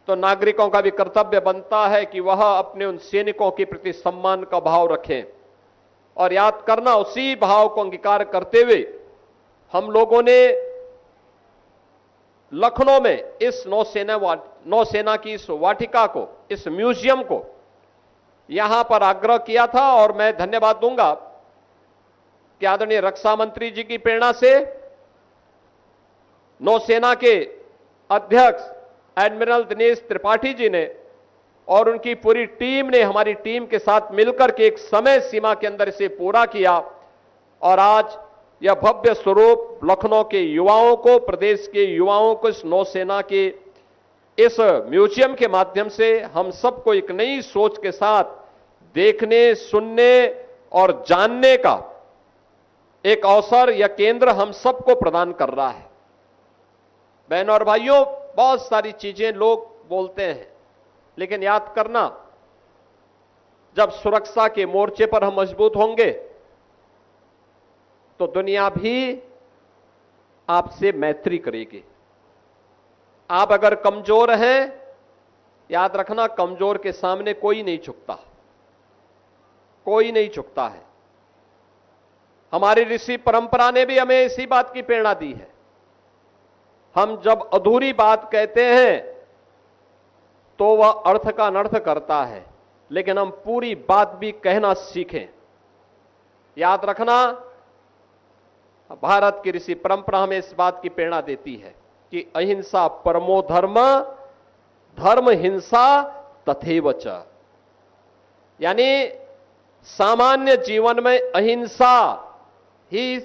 Speaker 5: तो नागरिकों का भी कर्तव्य बनता है कि वह अपने उन सैनिकों के प्रति सम्मान का भाव रखें। और याद करना, उसी भाव को अंगीकार करते हुए हम लोगों ने लखनऊ में इस नौसेना की इस वाटिका को, इस म्यूजियम को यहां पर आग्रह किया था। और मैं धन्यवाद दूंगा कि आदरणीय रक्षा मंत्री जी की प्रेरणा से नौसेना के अध्यक्ष एडमिरल दिनेश त्रिपाठी जी ने और उनकी पूरी टीम ने हमारी टीम के साथ मिलकर के एक समय सीमा के अंदर इसे पूरा किया। और आज यह भव्य स्वरूप लखनऊ के युवाओं को, प्रदेश के युवाओं को इस नौसेना के इस म्यूजियम के माध्यम से हम सबको एक नई सोच के साथ देखने, सुनने और जानने का एक अवसर या केंद्र हम सबको प्रदान कर रहा है। बहनों और भाइयों, बहुत सारी चीजें लोग बोलते हैं, लेकिन याद करना, जब सुरक्षा के मोर्चे पर हम मजबूत होंगे तो दुनिया भी आपसे मैत्री करेगी। आप अगर कमजोर हैं, याद रखना, कमजोर के सामने कोई नहीं झुकता, कोई नहीं झुकता है। हमारी ऋषि परंपरा ने भी हमें इसी बात की प्रेरणा दी है। हम जब अधूरी बात कहते हैं तो वह अर्थ का अनर्थ करता है, लेकिन हम पूरी बात भी कहना सीखें। याद रखना, भारत की ऋषि परंपरा हमें इस बात की प्रेरणा देती है कि अहिंसा परमो धर्म, धर्म हिंसा तथैव च, यानी सामान्य जीवन में अहिंसा ही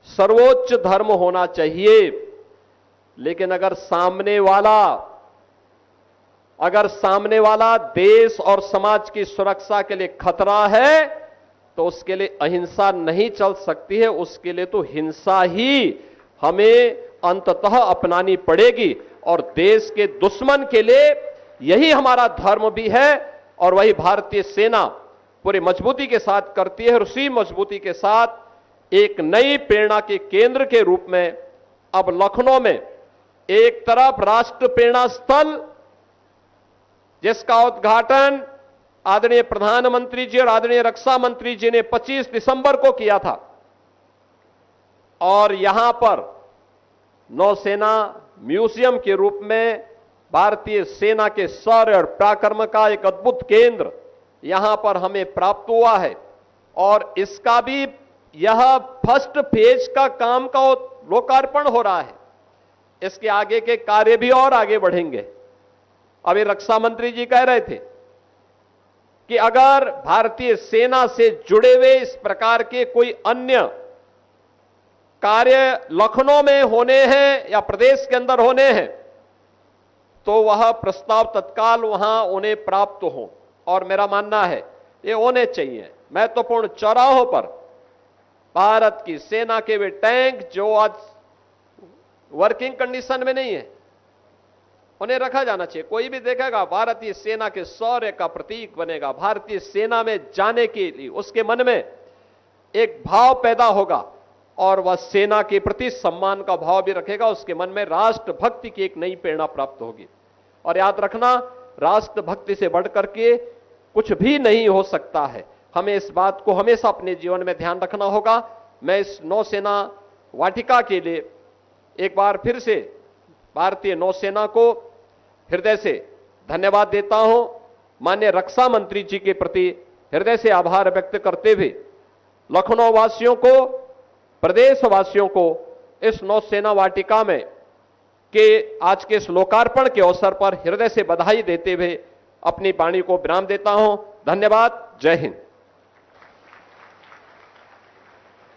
Speaker 5: सर्वोच्च धर्म होना चाहिए। लेकिन अगर सामने वाला देश और समाज की सुरक्षा के लिए खतरा है तो उसके लिए अहिंसा नहीं चल सकती है, उसके लिए तो हिंसा ही हमें अंततः अपनानी पड़ेगी। और देश के दुश्मन के लिए यही हमारा धर्म भी है और वही भारतीय सेना पूरी मजबूती के साथ करती है। और उसी मजबूती के साथ एक नई प्रेरणा के केंद्र के रूप में अब लखनऊ में एक तरफ राष्ट्र प्रेरणा स्थल, जिसका उद्घाटन आदरणीय प्रधानमंत्री जी और आदरणीय रक्षा मंत्री जी ने 25 दिसंबर को किया था, और यहां पर नौसेना म्यूजियम के रूप में भारतीय सेना के शौर्य और पराक्रम का एक अद्भुत केंद्र यहां पर हमें प्राप्त हुआ है। और इसका भी यह फर्स्ट फेज का काम का लोकार्पण हो रहा है। इसके आगे के कार्य भी और आगे बढ़ेंगे। अभी रक्षा मंत्री जी कह रहे थे कि अगर भारतीय सेना से जुड़े हुए इस प्रकार के कोई अन्य कार्य लखनऊ में होने हैं या प्रदेश के अंदर होने हैं तो वह प्रस्ताव तत्काल वहां उन्हें प्राप्त हो। और मेरा मानना है ये होने चाहिए। महत्वपूर्ण चौराहों पर भारत की सेना के वे टैंक जो आज वर्किंग कंडीशन में नहीं है, उन्हें रखा जाना चाहिए। कोई भी देखेगा भारतीय सेना के शौर्य का प्रतीक बनेगा। भारतीय सेना में जाने के लिए उसके मन में एक भाव पैदा होगा और वह सेना के प्रति सम्मान का भाव भी रखेगा। उसके मन में राष्ट्रभक्ति की एक नई प्रेरणा प्राप्त होगी। और याद रखना, राष्ट्रभक्ति से बढ़कर के कुछ भी नहीं हो सकता है। हमें इस बात को हमेशा अपने जीवन में ध्यान रखना होगा। मैं इस नौसेना वाटिका के लिए एक बार फिर से भारतीय नौसेना को हृदय से धन्यवाद देता हूं। माननीय रक्षा मंत्री जी के प्रति हृदय से आभार व्यक्त करते हुए लखनऊ वासियों को, प्रदेश वासियों को इस नौसेना वाटिका में के आज के इस लोकार्पण के अवसर पर हृदय से बधाई देते हुए अपनी वाणी को विराम देता हूं। धन्यवाद। जय हिंद।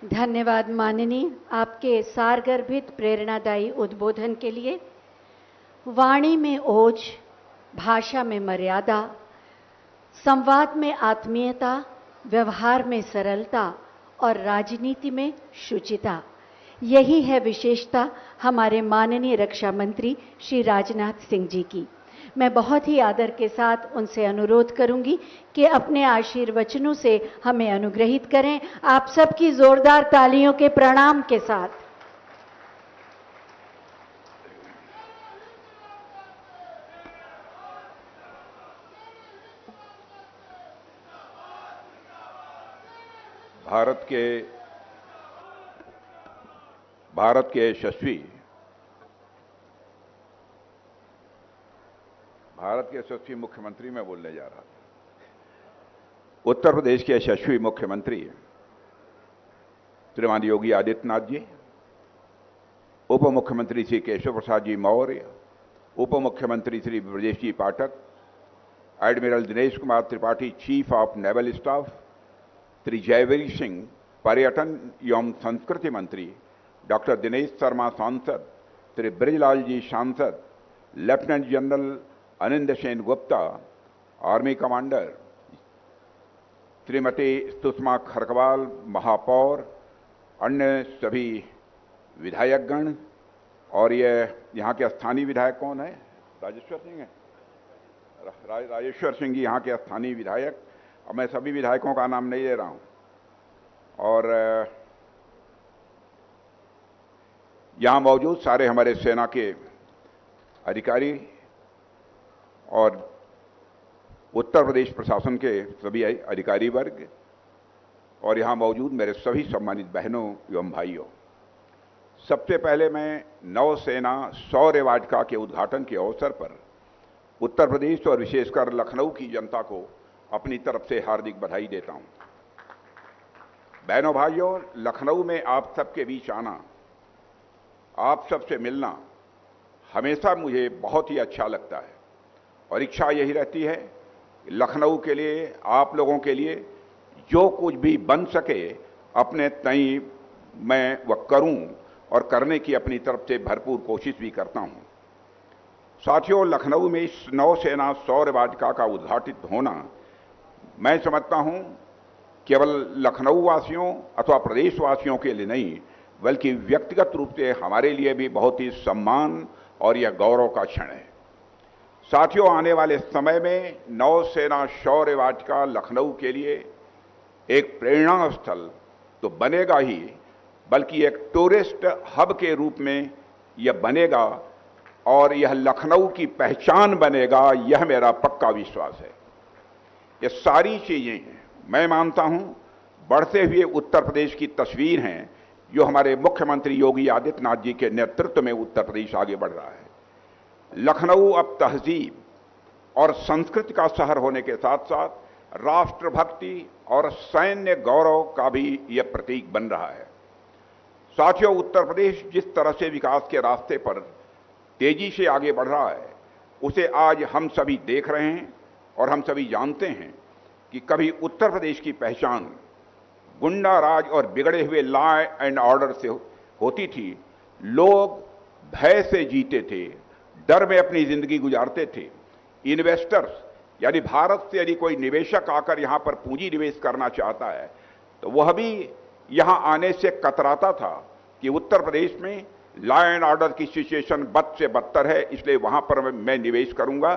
Speaker 1: धन्यवाद माननीय, आपके सारगर्भित प्रेरणादायी उद्बोधन के लिए। वाणी में ओज, भाषा में मर्यादा, संवाद में आत्मीयता, व्यवहार में सरलता और राजनीति में शुचिता, यही है विशेषता हमारे माननीय रक्षा मंत्री श्री राजनाथ सिंह जी की। मैं बहुत ही आदर के साथ उनसे अनुरोध करूंगी कि अपने आशीर्वचनों से हमें अनुग्रहित करें। आप सबकी जोरदार तालियों के प्रणाम के साथ।
Speaker 6: भारत के यशस्वी मुख्यमंत्री मैं बोलने जा रहा था। उत्तर प्रदेश के यशस्वी मुख्यमंत्री श्रीमान योगी आदित्यनाथ जी, उप मुख्यमंत्री श्री केशव प्रसाद जी मौर्य, उप मुख्यमंत्री Shri Brajesh ji Pathak, admiral Dinesh Kumar Tripathi chief of naval staff, Shri Jaiveer Singh पर्यटन एवं संस्कृति मंत्री डॉक्टर दिनेश शर्मा सांसद, श्री ब्रजलाल जी सांसद, lieutenant general Anind Sen Gupta, army commander, Shrimati Sushma Kharkwal महापौर, अन्य सभी विधायकगण और ये यहाँ के स्थानीय विधायक कौन है? राजेश्वर सिंह है। राजेश्वर सिंह जी यहाँ के स्थानीय विधायक। अब मैं सभी विधायकों का नाम नहीं ले रहा हूँ। और यहाँ मौजूद सारे हमारे सेना के अधिकारी और उत्तर प्रदेश प्रशासन के सभी अधिकारी वर्ग और यहाँ मौजूद मेरे सभी सम्मानित बहनों एवं भाइयों, सबसे पहले मैं नौसेना शौर्य वाटिका के उद्घाटन के अवसर पर उत्तर प्रदेश और विशेषकर लखनऊ की जनता को अपनी तरफ से हार्दिक बधाई देता हूं। बहनों भाइयों, लखनऊ में आप सबके बीच आना, आप सबसे मिलना हमेशा मुझे बहुत ही अच्छा लगता है और इच्छा यही रहती है कि लखनऊ के लिए, आप लोगों के लिए जो कुछ भी बन सके अपने तई मैं वह करूं और करने की अपनी तरफ से भरपूर कोशिश भी करता हूं। साथियों, लखनऊ में इस नौसेना शौर्य वाटिका का उद्घाटित होना मैं समझता हूं केवल लखनऊ वासियों अथवा प्रदेशवासियों के लिए नहीं, बल्कि व्यक्तिगत रूप से हमारे लिए भी बहुत ही सम्मान और यह गौरव का क्षण है। साथियों, आने वाले समय में नौसेना शौर्य वाटिका लखनऊ के लिए एक प्रेरणा स्थल तो बनेगा ही, बल्कि एक टूरिस्ट हब के रूप में यह बनेगा और यह लखनऊ की पहचान बनेगा, यह मेरा पक्का विश्वास है। ये सारी चीजें मैं मानता हूं बढ़ते हुए उत्तर प्रदेश की तस्वीर हैं, जो हमारे मुख्यमंत्री योगी आदित्यनाथ जी के नेतृत्व में उत्तर प्रदेश आगे बढ़ रहा है। लखनऊ अब तहजीब और संस्कृति का शहर होने के साथ साथ राष्ट्रभक्ति और सैन्य गौरव का भी यह प्रतीक बन रहा है। साथियों, उत्तर प्रदेश जिस तरह से विकास के रास्ते पर तेजी से आगे बढ़ रहा है, उसे आज हम सभी देख रहे हैं और हम सभी जानते हैं कि कभी उत्तर प्रदेश की पहचान गुंडा राज और बिगड़े हुए लॉ एंड ऑर्डर से होती थी। लोग भय से जीते थे, डर में अपनी जिंदगी गुजारते थे। इन्वेस्टर्स यानी भारत से यदि कोई निवेशक आकर यहां पर पूंजी निवेश करना चाहता है तो वह भी यहां आने से कतराता था कि उत्तर प्रदेश में लॉ एंड ऑर्डर की सिचुएशन बद से बदतर है, इसलिए वहां पर मैं निवेश करूंगा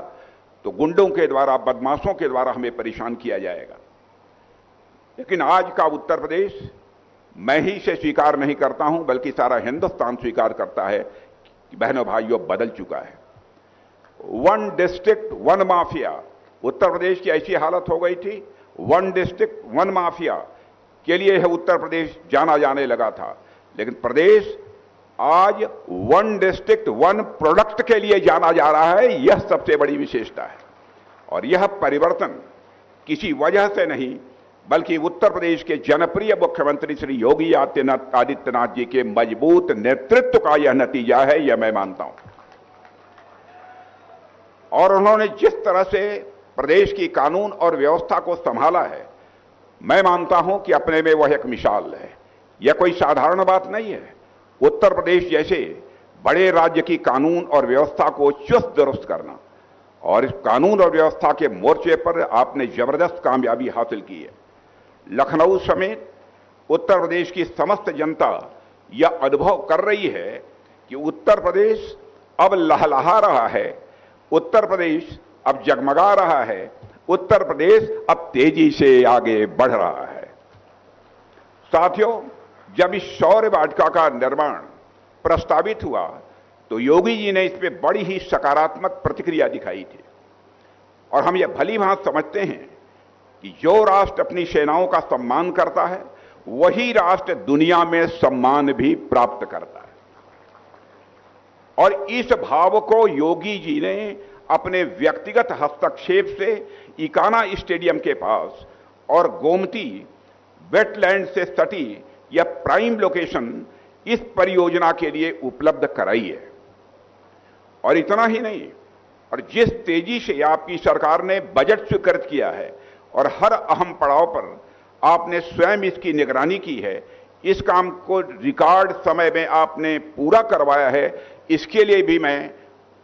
Speaker 6: तो गुंडों के द्वारा, बदमाशों के द्वारा हमें परेशान किया जाएगा। लेकिन आज का उत्तर प्रदेश मैं ही से स्वीकार नहीं करता हूं, बल्कि सारा हिंदुस्तान स्वीकार करता है कि बहनों भाइयों बदल चुका है। One district one mafia, Uttar Pradesh की ऐसी हालत हो गई थी, वन डिस्ट्रिक्ट वन माफिया के लिए यह उत्तर प्रदेश जाना जाने लगा था। लेकिन प्रदेश आज वन डिस्ट्रिक्ट वन प्रोडक्ट के लिए जाना जा रहा है, यह सबसे बड़ी विशेषता है। और यह परिवर्तन किसी वजह से नहीं, बल्कि उत्तर प्रदेश के जनप्रिय मुख्यमंत्री श्री योगी आदित्यनाथ जी के मजबूत नेतृत्व का यह नतीजा है, यह मैं मानता हूं। और उन्होंने जिस तरह से प्रदेश की कानून और व्यवस्था को संभाला है, मैं मानता हूं कि अपने में वह एक मिसाल है। यह कोई साधारण बात नहीं है। उत्तर प्रदेश जैसे बड़े राज्य की कानून और व्यवस्था को चुस्त दुरुस्त करना, और इस कानून और व्यवस्था के मोर्चे पर आपने जबरदस्त कामयाबी हासिल की है। लखनऊ समेत उत्तर प्रदेश की समस्त जनता यह अनुभव कर रही है कि उत्तर प्रदेश अब लहलहा रहा है, उत्तर प्रदेश अब जगमगा रहा है, उत्तर प्रदेश अब तेजी से आगे बढ़ रहा है। साथियों, जब इस शौर्य वाटिका का निर्माण प्रस्तावित हुआ तो योगी जी ने इस पे बड़ी ही सकारात्मक प्रतिक्रिया दिखाई थी। और हम यह भली भांति समझते हैं कि जो राष्ट्र अपनी सेनाओं का सम्मान करता है, वही राष्ट्र दुनिया में सम्मान भी प्राप्त करता है। और इस भाव को योगी जी ने अपने व्यक्तिगत हस्तक्षेप से इकाना स्टेडियम के पास और गोमती वेटलैंड से सटी यह प्राइम लोकेशन इस परियोजना के लिए उपलब्ध कराई है। और इतना ही नहीं, और जिस तेजी से आपकी सरकार ने बजट स्वीकृत किया है और हर अहम पड़ाव पर आपने स्वयं इसकी निगरानी की है, इस काम को रिकॉर्ड समय में आपने पूरा करवाया है, इसके लिए भी मैं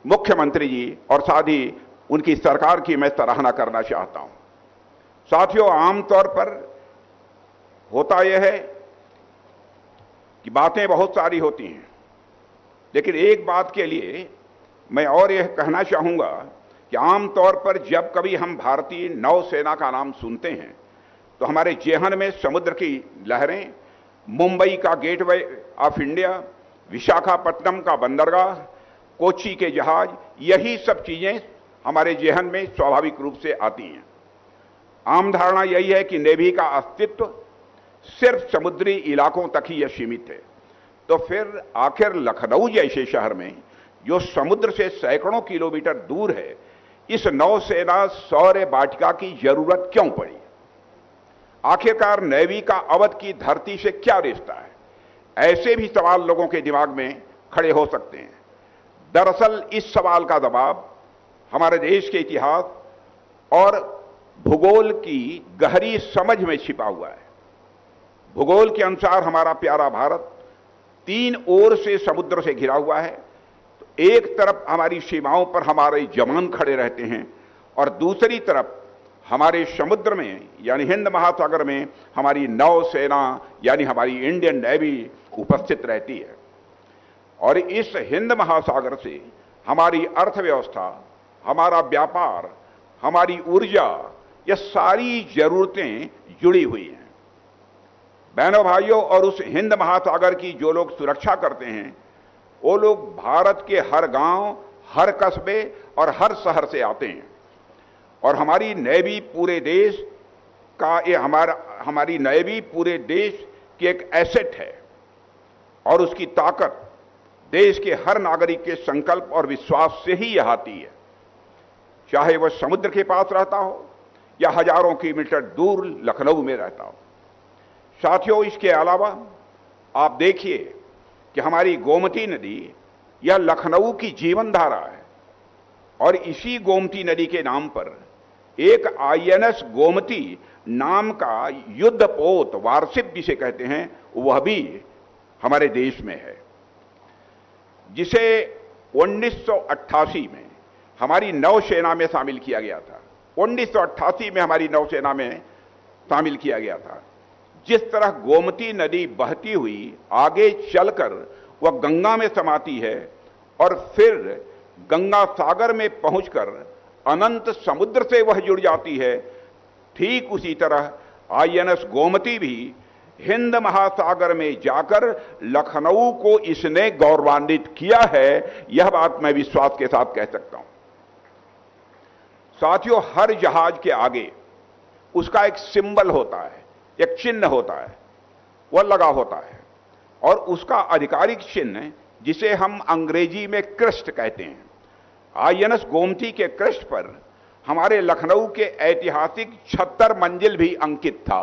Speaker 6: मुख्यमंत्री जी और साथ ही उनकी सरकार की मैं सराहना करना चाहता हूं। साथियों, आमतौर पर होता यह है कि बातें बहुत सारी होती हैं, लेकिन एक बात के लिए मैं और यह कहना चाहूंगा कि आमतौर पर जब कभी हम भारतीय नौसेना का नाम सुनते हैं तो हमारे जेहन में समुद्र की लहरें, मुंबई का गेटवे ऑफ इंडिया, विशाखापट्टनम का बंदरगाह, कोच्चि के जहाज, यही सब चीजें हमारे जेहन में स्वाभाविक रूप से आती हैं। आम धारणा यही है कि नेवी का अस्तित्व सिर्फ समुद्री इलाकों तक ही यह सीमित है। तो फिर आखिर लखनऊ जैसे शहर में, जो समुद्र से सैकड़ों किलोमीटर दूर है, इस नौसेना शौर्य वाटिका की जरूरत क्यों पड़ी? आखिरकार नेवी का अवध की धरती से क्या रिश्ता है? ऐसे भी सवाल लोगों के दिमाग में खड़े हो सकते हैं। दरअसल इस सवाल का जवाब हमारे देश के इतिहास और भूगोल की गहरी समझ में छिपा हुआ है। भूगोल के अनुसार हमारा प्यारा भारत 3 ओर से समुद्र से घिरा हुआ है। तो एक तरफ हमारी सीमाओं पर हमारे जवान खड़े रहते हैं और दूसरी तरफ हमारे समुद्र में यानी हिंद महासागर में हमारी नौसेना यानी हमारी इंडियन नेवी उपस्थित रहती है। और इस हिंद महासागर से हमारी अर्थव्यवस्था, हमारा व्यापार, हमारी ऊर्जा, ये सारी जरूरतें जुड़ी हुई हैं। बहनों भाइयों, और उस हिंद महासागर की जो लोग सुरक्षा करते हैं, वो लोग भारत के हर गांव, हर कस्बे और हर शहर से आते हैं। और हमारी नेवी पूरे देश का, ये हमारी नेवी पूरे देश की एक एसेट है और उसकी ताकत देश के हर नागरिक के संकल्प और विश्वास से ही यह आती है, चाहे वह समुद्र के पास रहता हो या हजारों किलोमीटर दूर लखनऊ में रहता हो। साथियों, इसके अलावा आप देखिए कि हमारी गोमती नदी यह लखनऊ की जीवन धारा है और इसी गोमती नदी के नाम पर एक आईएनएस गोमती नाम का युद्धपोत वारशिप जिसे कहते हैं, वह भी हमारे देश में है, जिसे 1988 में हमारी नौसेना में शामिल किया गया था। 1988 में हमारी नौसेना में शामिल किया गया था। जिस तरह गोमती नदी बहती हुई आगे चलकर वह गंगा में समाती है और फिर गंगा सागर में पहुंचकर अनंत समुद्र से वह जुड़ जाती है, ठीक उसी तरह आईएनएस गोमती भी हिंद महासागर में जाकर लखनऊ को इसने गौरवान्वित किया है, यह बात मैं विश्वास के साथ कह सकता हूं। साथियों, हर जहाज के आगे उसका एक सिंबल होता है, एक चिन्ह होता है, वह लगा होता है और उसका आधिकारिक चिन्ह जिसे हम अंग्रेजी में क्रेस्ट कहते हैं। आईएनएस गोमती के क्रेस्ट पर हमारे लखनऊ के ऐतिहासिक 76 मंजिल भी अंकित था।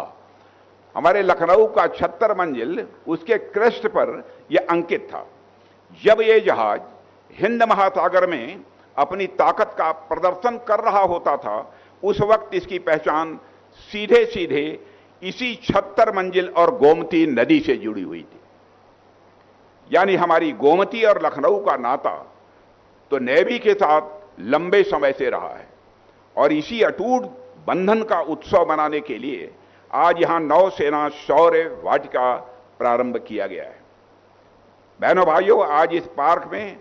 Speaker 6: हमारे लखनऊ का 76 मंजिल उसके क्रेस्ट पर यह अंकित था। जब यह जहाज हिंद महासागर में अपनी ताकत का प्रदर्शन कर रहा होता था, उस वक्त इसकी पहचान सीधे सीधे इसी 76 मंजिल और गोमती नदी से जुड़ी हुई थी। यानी हमारी गोमती और लखनऊ का नाता तो नेवी के साथ लंबे समय से रहा है और इसी अटूट बंधन का उत्सव मनाने के लिए आज यहां नौसेना शौर्य वाटिका प्रारंभ किया गया है। बहनों भाइयों, आज इस पार्क में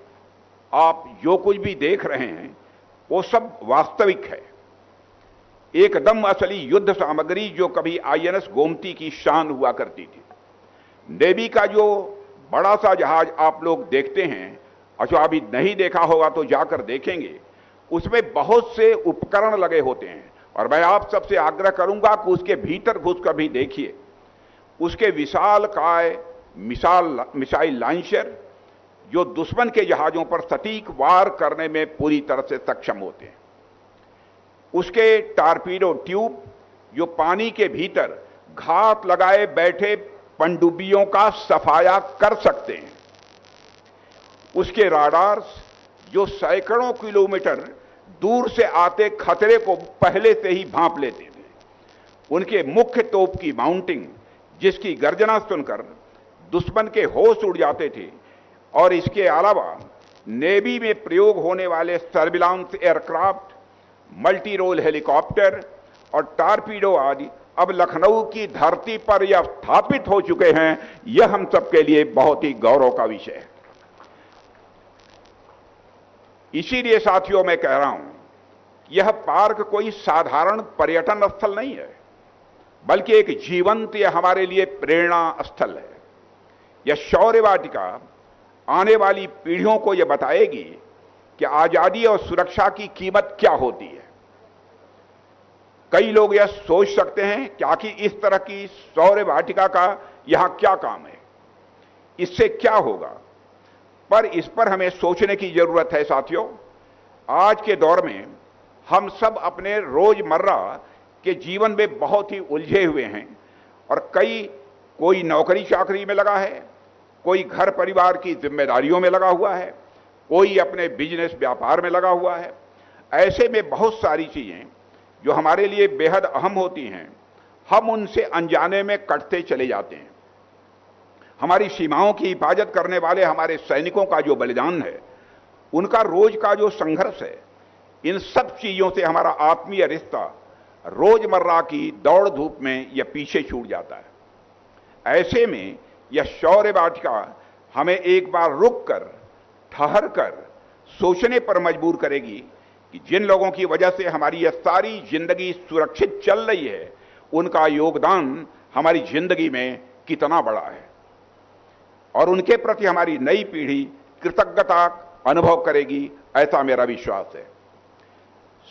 Speaker 6: आप जो कुछ भी देख रहे हैं वो सब वास्तविक है, एकदम असली युद्ध सामग्री जो कभी आईएनएस गोमती की शान हुआ करती थी। नेवी का जो बड़ा सा जहाज आप लोग देखते हैं, और जो अभी नहीं देखा होगा तो जाकर देखेंगे, उसमें बहुत से उपकरण लगे होते हैं और मैं आप सबसे आग्रह करूंगा कि उसके भीतर घुसकर भी देखिए। उसके विशालकाय मिसाइल लॉन्चर जो दुश्मन के जहाजों पर सटीक वार करने में पूरी तरह से सक्षम होते हैं, उसके टारपीडो ट्यूब जो पानी के भीतर घात लगाए बैठे पनडुब्बियों का सफाया कर सकते हैं, उसके राडार्स जो सैकड़ों किलोमीटर दूर से आते खतरे को पहले से ही भांप लेते थे, उनके मुख्य तोप की माउंटिंग, जिसकी गर्जना सुनकर दुश्मन के होश उड़ जाते थे, और इसके अलावा नेवी में प्रयोग होने वाले surveillance aircraft, multi role helicopter और टारपीडो आदि अब लखनऊ की धरती पर यह स्थापित हो चुके हैं। यह हम सबके लिए बहुत ही गौरव का विषय है। इसीलिए साथियों मैं कह रहा हूं, यह पार्क कोई साधारण पर्यटन स्थल नहीं है, बल्कि एक जीवंत यह हमारे लिए प्रेरणा स्थल है। यह शौर्य वाटिका आने वाली पीढ़ियों को यह बताएगी कि आजादी और सुरक्षा की कीमत क्या होती है। कई लोग यह सोच सकते हैं कि आखिर इस तरह की शौर्य वाटिका का यहां क्या काम है, इससे क्या होगा, पर इस पर हमें सोचने की जरूरत है। साथियों, आज के दौर में हम सब अपने रोजमर्रा के जीवन में बहुत ही उलझे हुए हैं, और कोई नौकरी चाकरी में लगा है, कोई घर परिवार की जिम्मेदारियों में लगा हुआ है, कोई अपने बिजनेस व्यापार में लगा हुआ है। ऐसे में बहुत सारी चीजें जो हमारे लिए बेहद अहम होती हैं, हम उनसे अनजाने में कटते चले जाते हैं। हमारी सीमाओं की हिफाजत करने वाले हमारे सैनिकों का जो बलिदान है, उनका रोज का जो संघर्ष है, इन सब चीजों से हमारा आत्मीय रिश्ता रोजमर्रा की दौड़ धूप में यह पीछे छूट जाता है। ऐसे में यह शौर्य वाटिका हमें एक बार रुक कर, ठहर कर सोचने पर मजबूर करेगी कि जिन लोगों की वजह से हमारी यह सारी जिंदगी सुरक्षित चल रही है, उनका योगदान हमारी जिंदगी में कितना बड़ा है, और उनके प्रति हमारी नई पीढ़ी कृतज्ञता अनुभव करेगी, ऐसा मेरा विश्वास है।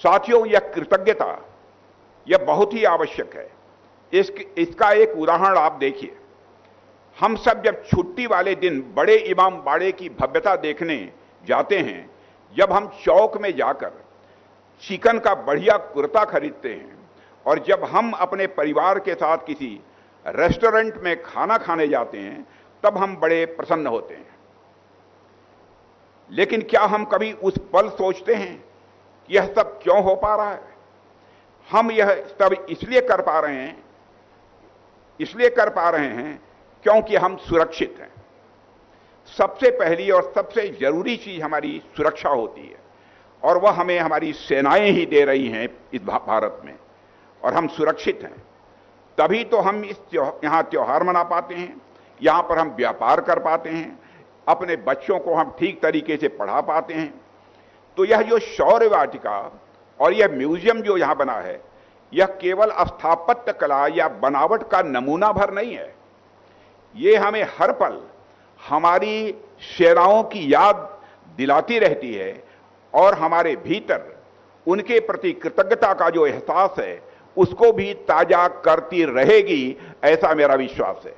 Speaker 6: साथियों, यह कृतज्ञता यह बहुत ही आवश्यक है। इसका एक उदाहरण आप देखिए। हम सब जब छुट्टी वाले दिन बड़े इमाम बाड़े की भव्यता देखने जाते हैं, जब हम चौक में जाकर चिकन का बढ़िया कुर्ता खरीदते हैं, और जब हम अपने परिवार के साथ किसी रेस्टोरेंट में खाना खाने जाते हैं, तब हम बड़े प्रसन्न होते हैं। लेकिन क्या हम कभी उस पल सोचते हैं कि यह सब क्यों हो पा रहा है? हम यह सब इसलिए कर पा रहे हैं क्योंकि हम सुरक्षित हैं। सबसे पहली और सबसे जरूरी चीज हमारी सुरक्षा होती है, और वह हमें हमारी सेनाएं ही दे रही हैं इस भारत में, और हम सुरक्षित हैं। तभी तो हम यहां त्योहार मना पाते हैं, यहां पर हम व्यापार कर पाते हैं, अपने बच्चों को हम ठीक तरीके से पढ़ा पाते हैं। तो यह जो शौर्य वाटिका और यह म्यूजियम जो यहां बना है, यह केवल स्थापत्य कला या बनावट का नमूना भर नहीं है। ये हमें हर पल हमारी सेनाओं की याद दिलाती रहती है, और हमारे भीतर उनके प्रति कृतज्ञता का जो एहसास है, उसको भी ताजा करती रहेगी, ऐसा मेरा विश्वास है।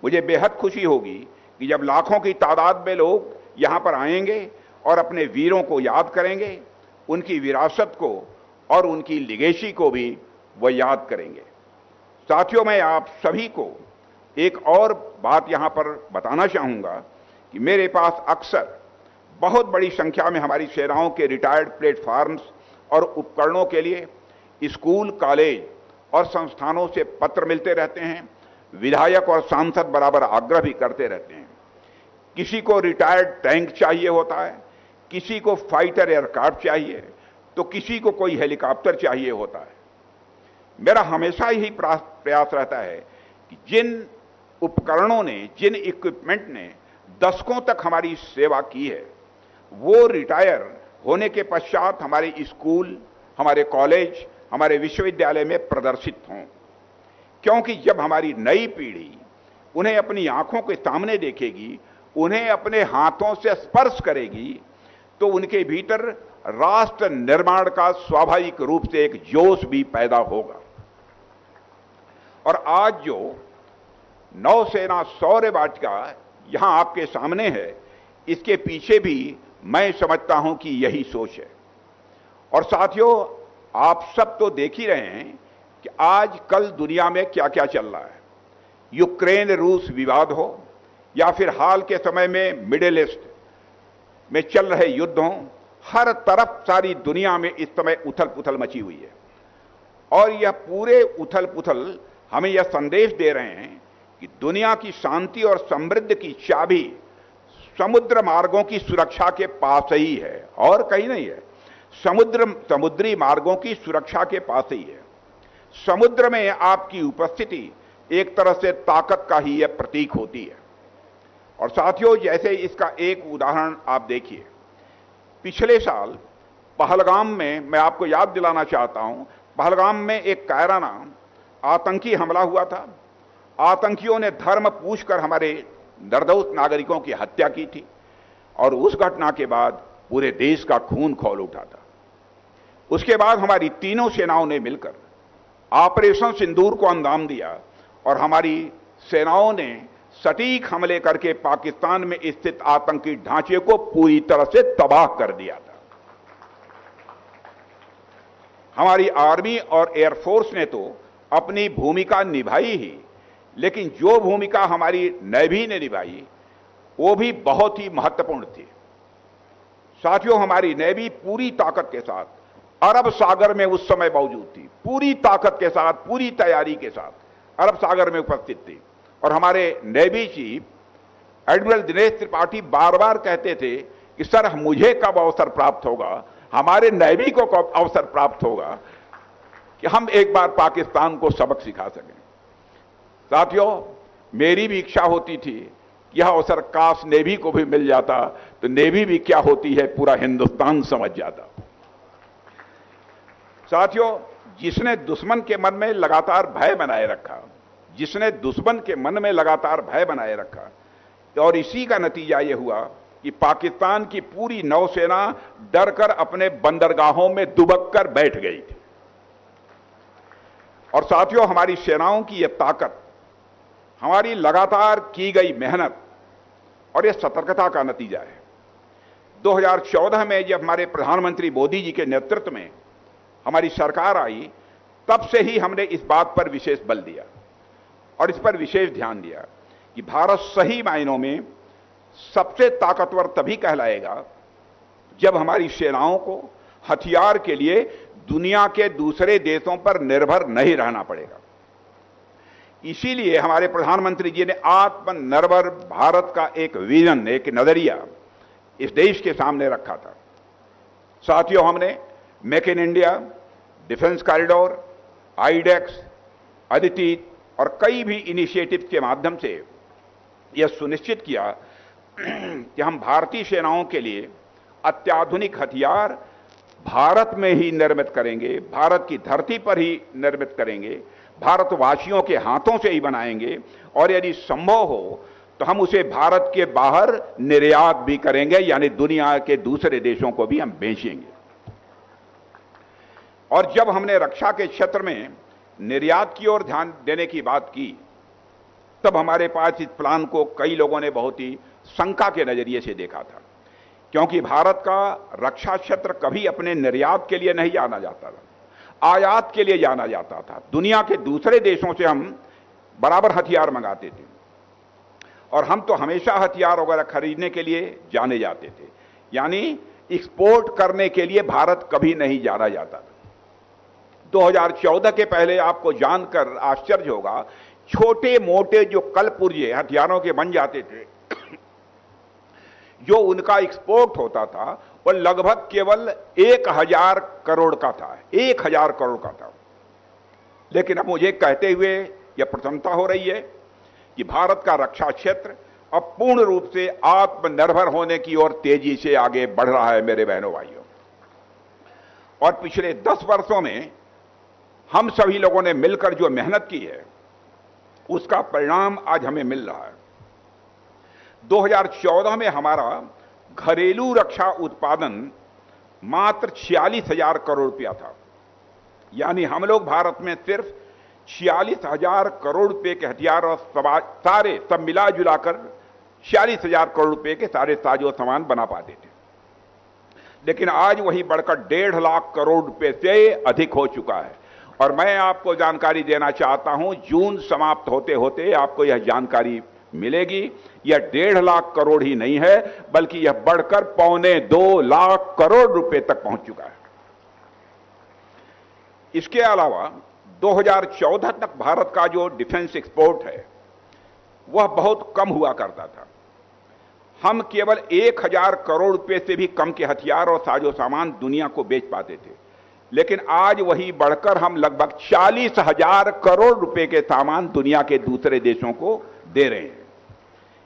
Speaker 6: मुझे बेहद खुशी होगी कि जब लाखों की तादाद में लोग यहां पर आएंगे और अपने वीरों को याद करेंगे, उनकी विरासत को और उनकी लिगेसी को भी वह याद करेंगे। साथियों, मैं आप सभी को एक और बात यहां पर बताना चाहूंगा कि मेरे पास अक्सर बहुत बड़ी संख्या में हमारी सेनाओं के रिटायर्ड प्लेटफॉर्म्स और उपकरणों के लिए स्कूल, कॉलेज और संस्थानों से पत्र मिलते रहते हैं। विधायक और सांसद बराबर आग्रह भी करते रहते हैं। किसी को रिटायर्ड टैंक चाहिए होता है, किसी को फाइटर एयरक्राफ्ट चाहिए, तो किसी को कोई हेलीकॉप्टर चाहिए होता है। मेरा हमेशा यही प्रयास रहता है कि जिन उपकरणों ने, जिन इक्विपमेंट ने दशकों तक हमारी सेवा की है, वो रिटायर होने के पश्चात हमारे स्कूल, हमारे कॉलेज, हमारे विश्वविद्यालय में प्रदर्शित हों। क्योंकि जब हमारी नई पीढ़ी उन्हें अपनी आंखों के सामने देखेगी, उन्हें अपने हाथों से स्पर्श करेगी, तो उनके भीतर राष्ट्र निर्माण का स्वाभाविक रूप से एक जोश भी पैदा होगा। और आज जो नौसेना शौर्य वाटिका यहां आपके सामने है, इसके पीछे भी मैं समझता हूं कि यही सोच है। और साथियों, आप सब तो देख ही रहे हैं कि आज कल दुनिया में क्या क्या चल रहा है। यूक्रेन रूस विवाद हो, या फिर हाल के समय में मिडिल ईस्ट में चल रहे युद्ध हों, हर तरफ सारी दुनिया में इस समय उथल पुथल मची हुई है। और यह पूरे उथल पुथल हमें यह संदेश दे रहे हैं कि दुनिया की शांति और समृद्धि की चाबी समुद्र मार्गों की सुरक्षा के पास ही है और कहीं नहीं है। समुद्री मार्गों की सुरक्षा के पास ही है। समुद्र में आपकी उपस्थिति एक तरह से ताकत का ही यह प्रतीक होती है। और साथियों, जैसे इसका एक उदाहरण आप देखिए, पिछले साल पहलगाम में, मैं आपको याद दिलाना चाहता हूं, पहलगाम में एक कायराना आतंकी हमला हुआ था। आतंकियों ने धर्म पूछकर हमारे निर्दोष नागरिकों की हत्या की थी और उस घटना के बाद पूरे देश का खून खौल उठा था। उसके बाद हमारी तीनों सेनाओं ने मिलकर ऑपरेशन सिंदूर को अंजाम दिया और हमारी सेनाओं ने सटीक हमले करके पाकिस्तान में स्थित आतंकी ढांचे को पूरी तरह से तबाह कर दिया था। हमारी आर्मी और एयरफोर्स ने तो अपनी भूमिका निभाई ही, लेकिन जो भूमिका हमारी नेवी ने निभाई वो भी बहुत ही महत्वपूर्ण थी। साथियों, हमारी नेवी पूरी ताकत के साथ अरब सागर में उस समय मौजूद थी, पूरी ताकत के साथ, पूरी तैयारी के साथ अरब सागर में उपस्थित थी। और हमारे navy chief admiral Dinesh Tripathi बार बार कहते थे कि सर, मुझे कब अवसर प्राप्त होगा, हमारे नेवी को कब अवसर प्राप्त होगा कि हम एक बार पाकिस्तान को सबक सिखा सकें। साथियों, मेरी भी इच्छा होती थी यह अवसर काश नेवी को भी मिल जाता तो नेवी भी क्या होती है पूरा हिंदुस्तान समझ जाता। साथियों, जिसने दुश्मन के मन में लगातार भय बनाए रखा, जिसने दुश्मन के मन में लगातार भय बनाए रखा, और इसी का नतीजा यह हुआ कि पाकिस्तान की पूरी नौसेना डरकर अपने बंदरगाहों में दुबक कर बैठ गई थी। और साथियों, हमारी सेनाओं की यह ताकत, हमारी लगातार की गई मेहनत और यह सतर्कता का नतीजा है। 2014 में जब हमारे प्रधानमंत्री मोदी जी के नेतृत्व में हमारी सरकार आई, तब से ही हमने इस बात पर विशेष बल दिया और इस पर विशेष ध्यान दिया कि भारत सही मायनों में सबसे ताकतवर तभी कहलाएगा जब हमारी सेनाओं को हथियार के लिए दुनिया के दूसरे देशों पर निर्भर नहीं रहना पड़ेगा। इसीलिए हमारे प्रधानमंत्री जी ने आत्मनिर्भर भारत का एक विजन, एक नजरिया इस देश के सामने रखा था। साथियों, हमने make in India, defence corridor, iDEX, Aditi और कई भी इनिशिएटिव के माध्यम से यह सुनिश्चित किया कि हम भारतीय सेनाओं के लिए अत्याधुनिक हथियार भारत में ही निर्मित करेंगे, भारत की धरती पर ही निर्मित करेंगे, भारतवासियों के हाथों से ही बनाएंगे और यदि संभव हो तो हम उसे भारत के बाहर निर्यात भी करेंगे, यानी दुनिया के दूसरे देशों को भी हम बेचेंगे। और जब हमने रक्षा के क्षेत्र में निर्यात की ओर ध्यान देने की बात की, तब हमारे पास इस प्लान को कई लोगों ने बहुत ही शंका के नजरिए से देखा था, क्योंकि भारत का रक्षा क्षेत्र कभी अपने निर्यात के लिए नहीं जाना जाता था, आयात के लिए जाना जाता था। दुनिया के दूसरे देशों से हम बराबर हथियार मंगाते थे और हम तो हमेशा हथियार वगैरह खरीदने के लिए जाने जाते थे, यानी एक्सपोर्ट करने के लिए भारत कभी नहीं जाना जाता था। 2014 के पहले आपको जानकर आश्चर्य होगा, छोटे मोटे जो कलपुर्जे हथियारों के बन जाते थे, जो उनका एक्सपोर्ट होता था वो लगभग केवल 1000 करोड़ का था, 1000 करोड़ का था। लेकिन अब मुझे कहते हुए यह प्रसन्नता हो रही है कि भारत का रक्षा क्षेत्र अब पूर्ण रूप से आत्मनिर्भर होने की ओर तेजी से आगे बढ़ रहा है मेरे बहनों भाइयों। और पिछले 10 वर्षों में हम सभी लोगों ने मिलकर जो मेहनत की है उसका परिणाम आज हमें मिल रहा है। 2014 में हमारा घरेलू रक्षा उत्पादन मात्र 46,000 करोड़ रुपया था, यानी हम लोग भारत में सिर्फ 46,000 करोड़ रुपए के हथियार और सारे सब मिला जुलाकर 46,000 करोड़ रुपए के सारे साजो सामान बना पाते थे। लेकिन आज वही बढ़कर 1.5 लाख करोड़ रुपए से अधिक हो चुका है। और मैं आपको जानकारी देना चाहता हूं, जून समाप्त होते होते आपको यह जानकारी मिलेगी, यह 1.5 लाख करोड़ ही नहीं है बल्कि यह बढ़कर 1.25-2 लाख करोड़ रुपए तक पहुंच चुका है। इसके अलावा 2014 तक भारत का जो डिफेंस एक्सपोर्ट है वह बहुत कम हुआ करता था। हम केवल 1000 करोड़ रुपए से भी कम के हथियार और साजो सामान दुनिया को बेच पाते थे, लेकिन आज वही बढ़कर हम लगभग 40,000 करोड़ रुपए के सामान दुनिया के दूसरे देशों को दे रहे हैं।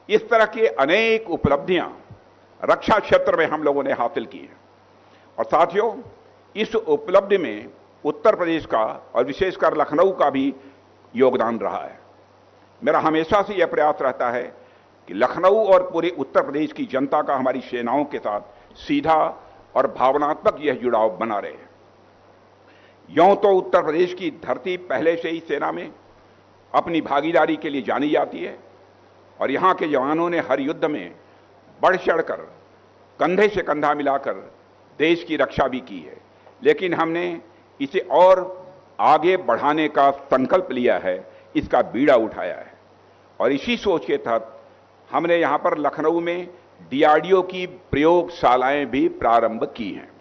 Speaker 6: इस तरह की अनेक उपलब्धियां रक्षा क्षेत्र में हम लोगों ने हासिल की हैं। और साथियों, इस उपलब्धि में उत्तर प्रदेश का और विशेषकर लखनऊ का भी योगदान रहा है। मेरा हमेशा से यह प्रयास रहता है कि लखनऊ और पूरे उत्तर प्रदेश की जनता का हमारी सेनाओं के साथ सीधा और भावनात्मक यह जुड़ाव बना रहे। यूं तो उत्तर प्रदेश की धरती पहले से ही सेना में अपनी भागीदारी के लिए जानी जाती है और यहां के जवानों ने हर युद्ध में बढ़ चढ़कर कंधे से कंधा मिलाकर देश की रक्षा भी की है, लेकिन हमने इसे और आगे बढ़ाने का संकल्प लिया है, इसका बीड़ा उठाया है। और इसी सोच के तहत हमने यहां पर लखनऊ में डीआरडीओ की प्रयोगशालाएं भी प्रारंभ की हैं।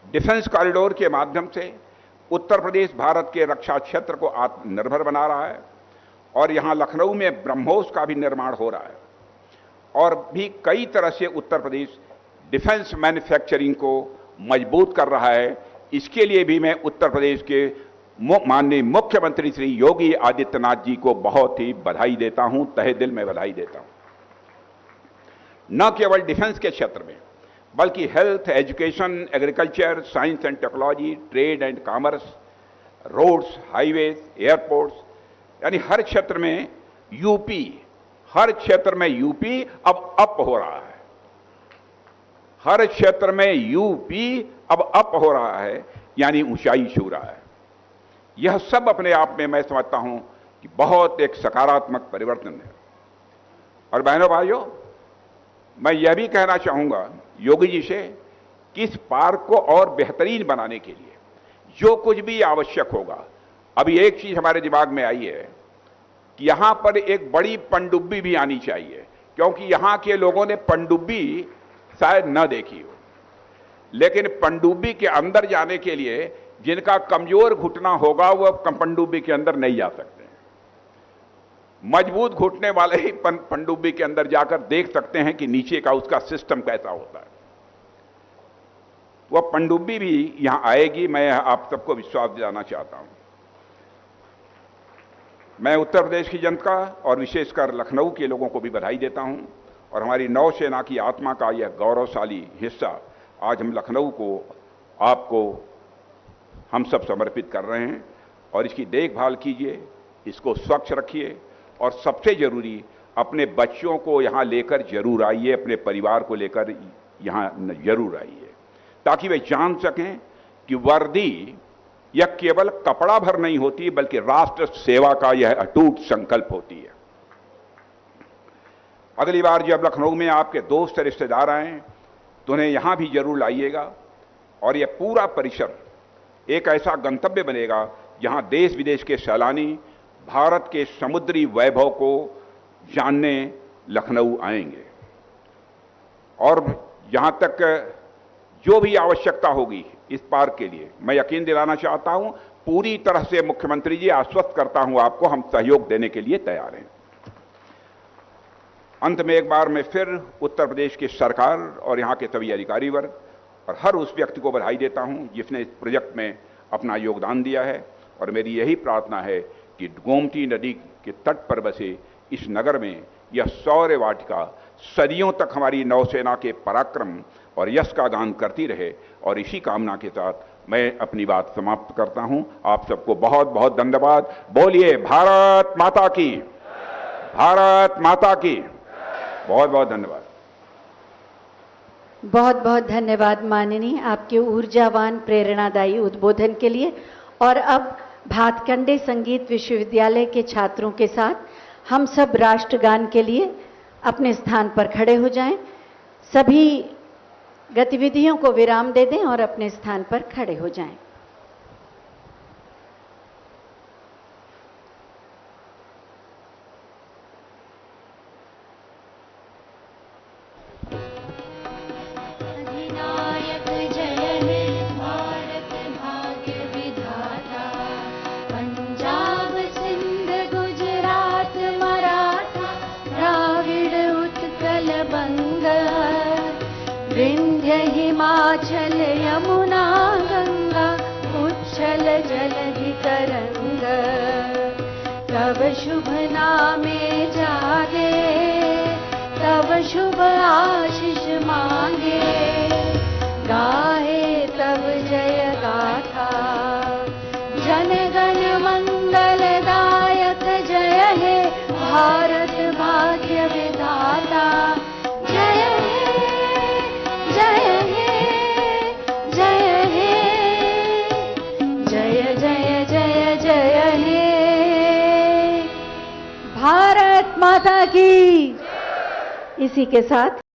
Speaker 6: डिफेंस कॉरिडोर के माध्यम से उत्तर प्रदेश भारत के रक्षा क्षेत्र को आत्मनिर्भर बना रहा है और यहां लखनऊ में ब्रह्मोस का भी निर्माण हो रहा है और भी कई तरह से उत्तर प्रदेश डिफेंस मैन्युफैक्चरिंग को मजबूत कर रहा है। इसके लिए भी मैं उत्तर प्रदेश के माननीय मुख्यमंत्री श्री योगी आदित्यनाथ जी को बहुत ही बधाई देता हूं, तहे दिल में बधाई देता हूं। न केवल डिफेंस के क्षेत्र में बल्कि health, education, agriculture, science and technology, trade and commerce, roads, highways, airports, यानी हर क्षेत्र में यूपी, हर क्षेत्र में यूपी अब अप हो रहा है। हर क्षेत्र में यूपी अब अप हो रहा है, यानी ऊंचाई छू रहा है। यह सब अपने आप में मैं समझता हूं कि बहुत एक सकारात्मक परिवर्तन है। और बहनों भाइयों, मैं यह भी कहना चाहूंगा योगी जी से कि इस पार्क को और बेहतरीन बनाने के लिए जो कुछ भी आवश्यक होगा, अभी एक चीज हमारे दिमाग में आई है कि यहां पर एक बड़ी पनडुब्बी भी आनी चाहिए, क्योंकि यहां के लोगों ने पनडुब्बी शायद न देखी हो, लेकिन पनडुब्बी के अंदर जाने के लिए जिनका कमजोर घुटना होगा वह पनडुब्बी के अंदर नहीं जा सकते। मजबूत घुटने वाले ही पनडुब्बी के अंदर जाकर देख सकते हैं कि नीचे का उसका सिस्टम कैसा होता है। वह पनडुब्बी भी यहां आएगी, मैं आप सबको विश्वास दिलाना चाहता हूं। मैं उत्तर प्रदेश की जनता और विशेषकर लखनऊ के लोगों को भी बधाई देता हूं और हमारी नौसेना की आत्मा का यह गौरवशाली हिस्सा आज हम लखनऊ को आपको हम सब समर्पित कर रहे हैं। और इसकी देखभाल कीजिए, इसको स्वच्छ रखिए और सबसे जरूरी अपने बच्चों को यहां लेकर जरूर आइए, अपने परिवार को लेकर यहां जरूर आइए, ताकि वे जान सकें कि वर्दी यह केवल कपड़ा भर नहीं होती बल्कि राष्ट्र सेवा का यह अटूट संकल्प होती है। अगली बार जब लखनऊ में आपके दोस्त रिश्तेदार आए तो उन्हें यहां भी जरूर लाइएगा और यह पूरा परिसर एक ऐसा गंतव्य बनेगा जहां देश विदेश के सैलानी भारत के समुद्री वैभव को जानने लखनऊ आएंगे। और यहां तक जो भी आवश्यकता होगी इस पार्क के लिए, मैं यकीन दिलाना चाहता हूं, पूरी तरह से मुख्यमंत्री जी आश्वस्त करता हूं आपको, हम सहयोग देने के लिए तैयार हैं। अंत में एक बार मैं फिर उत्तर प्रदेश की सरकार और यहां के सभी अधिकारी वर्ग और हर उस व्यक्ति को बधाई देता हूं जिसने इस प्रोजेक्ट में अपना योगदान दिया है। और मेरी यही प्रार्थना है कि गोमती नदी के तट पर बसे इस नगर में यह शौर्य वाटिका सदियों तक हमारी नौसेना के पराक्रम और यश का गान करती रहे। और इसी कामना के साथ मैं अपनी बात समाप्त करता हूं। आप सबको बहुत बहुत धन्यवाद। बोलिए भारत माता की, भारत माता की। बहुत बहुत धन्यवाद।
Speaker 1: बहुत बहुत धन्यवाद माननीय, आपके ऊर्जावान प्रेरणादायी उद्बोधन के लिए। और अब भातखंडे संगीत विश्वविद्यालय के छात्रों के साथ हम सब राष्ट्रगान के लिए अपने स्थान पर खड़े हो जाएं। सभी गतिविधियों को विराम दे दें और अपने स्थान पर खड़े हो जाएं।
Speaker 7: अधिनायक जय हे भारत भाग्य
Speaker 1: हिमाचल यमुना गंगा उच्छल जलधि तरंग तब शुभ नामे जागे तब शुभ आशीष मांगे गाहे तब जय गाथा जन गण मंगलदायक जय हे भारत भाग्य विधाता जय हे जय हे जय हे जय जय जय जय हे भारत माता की। इसी के साथ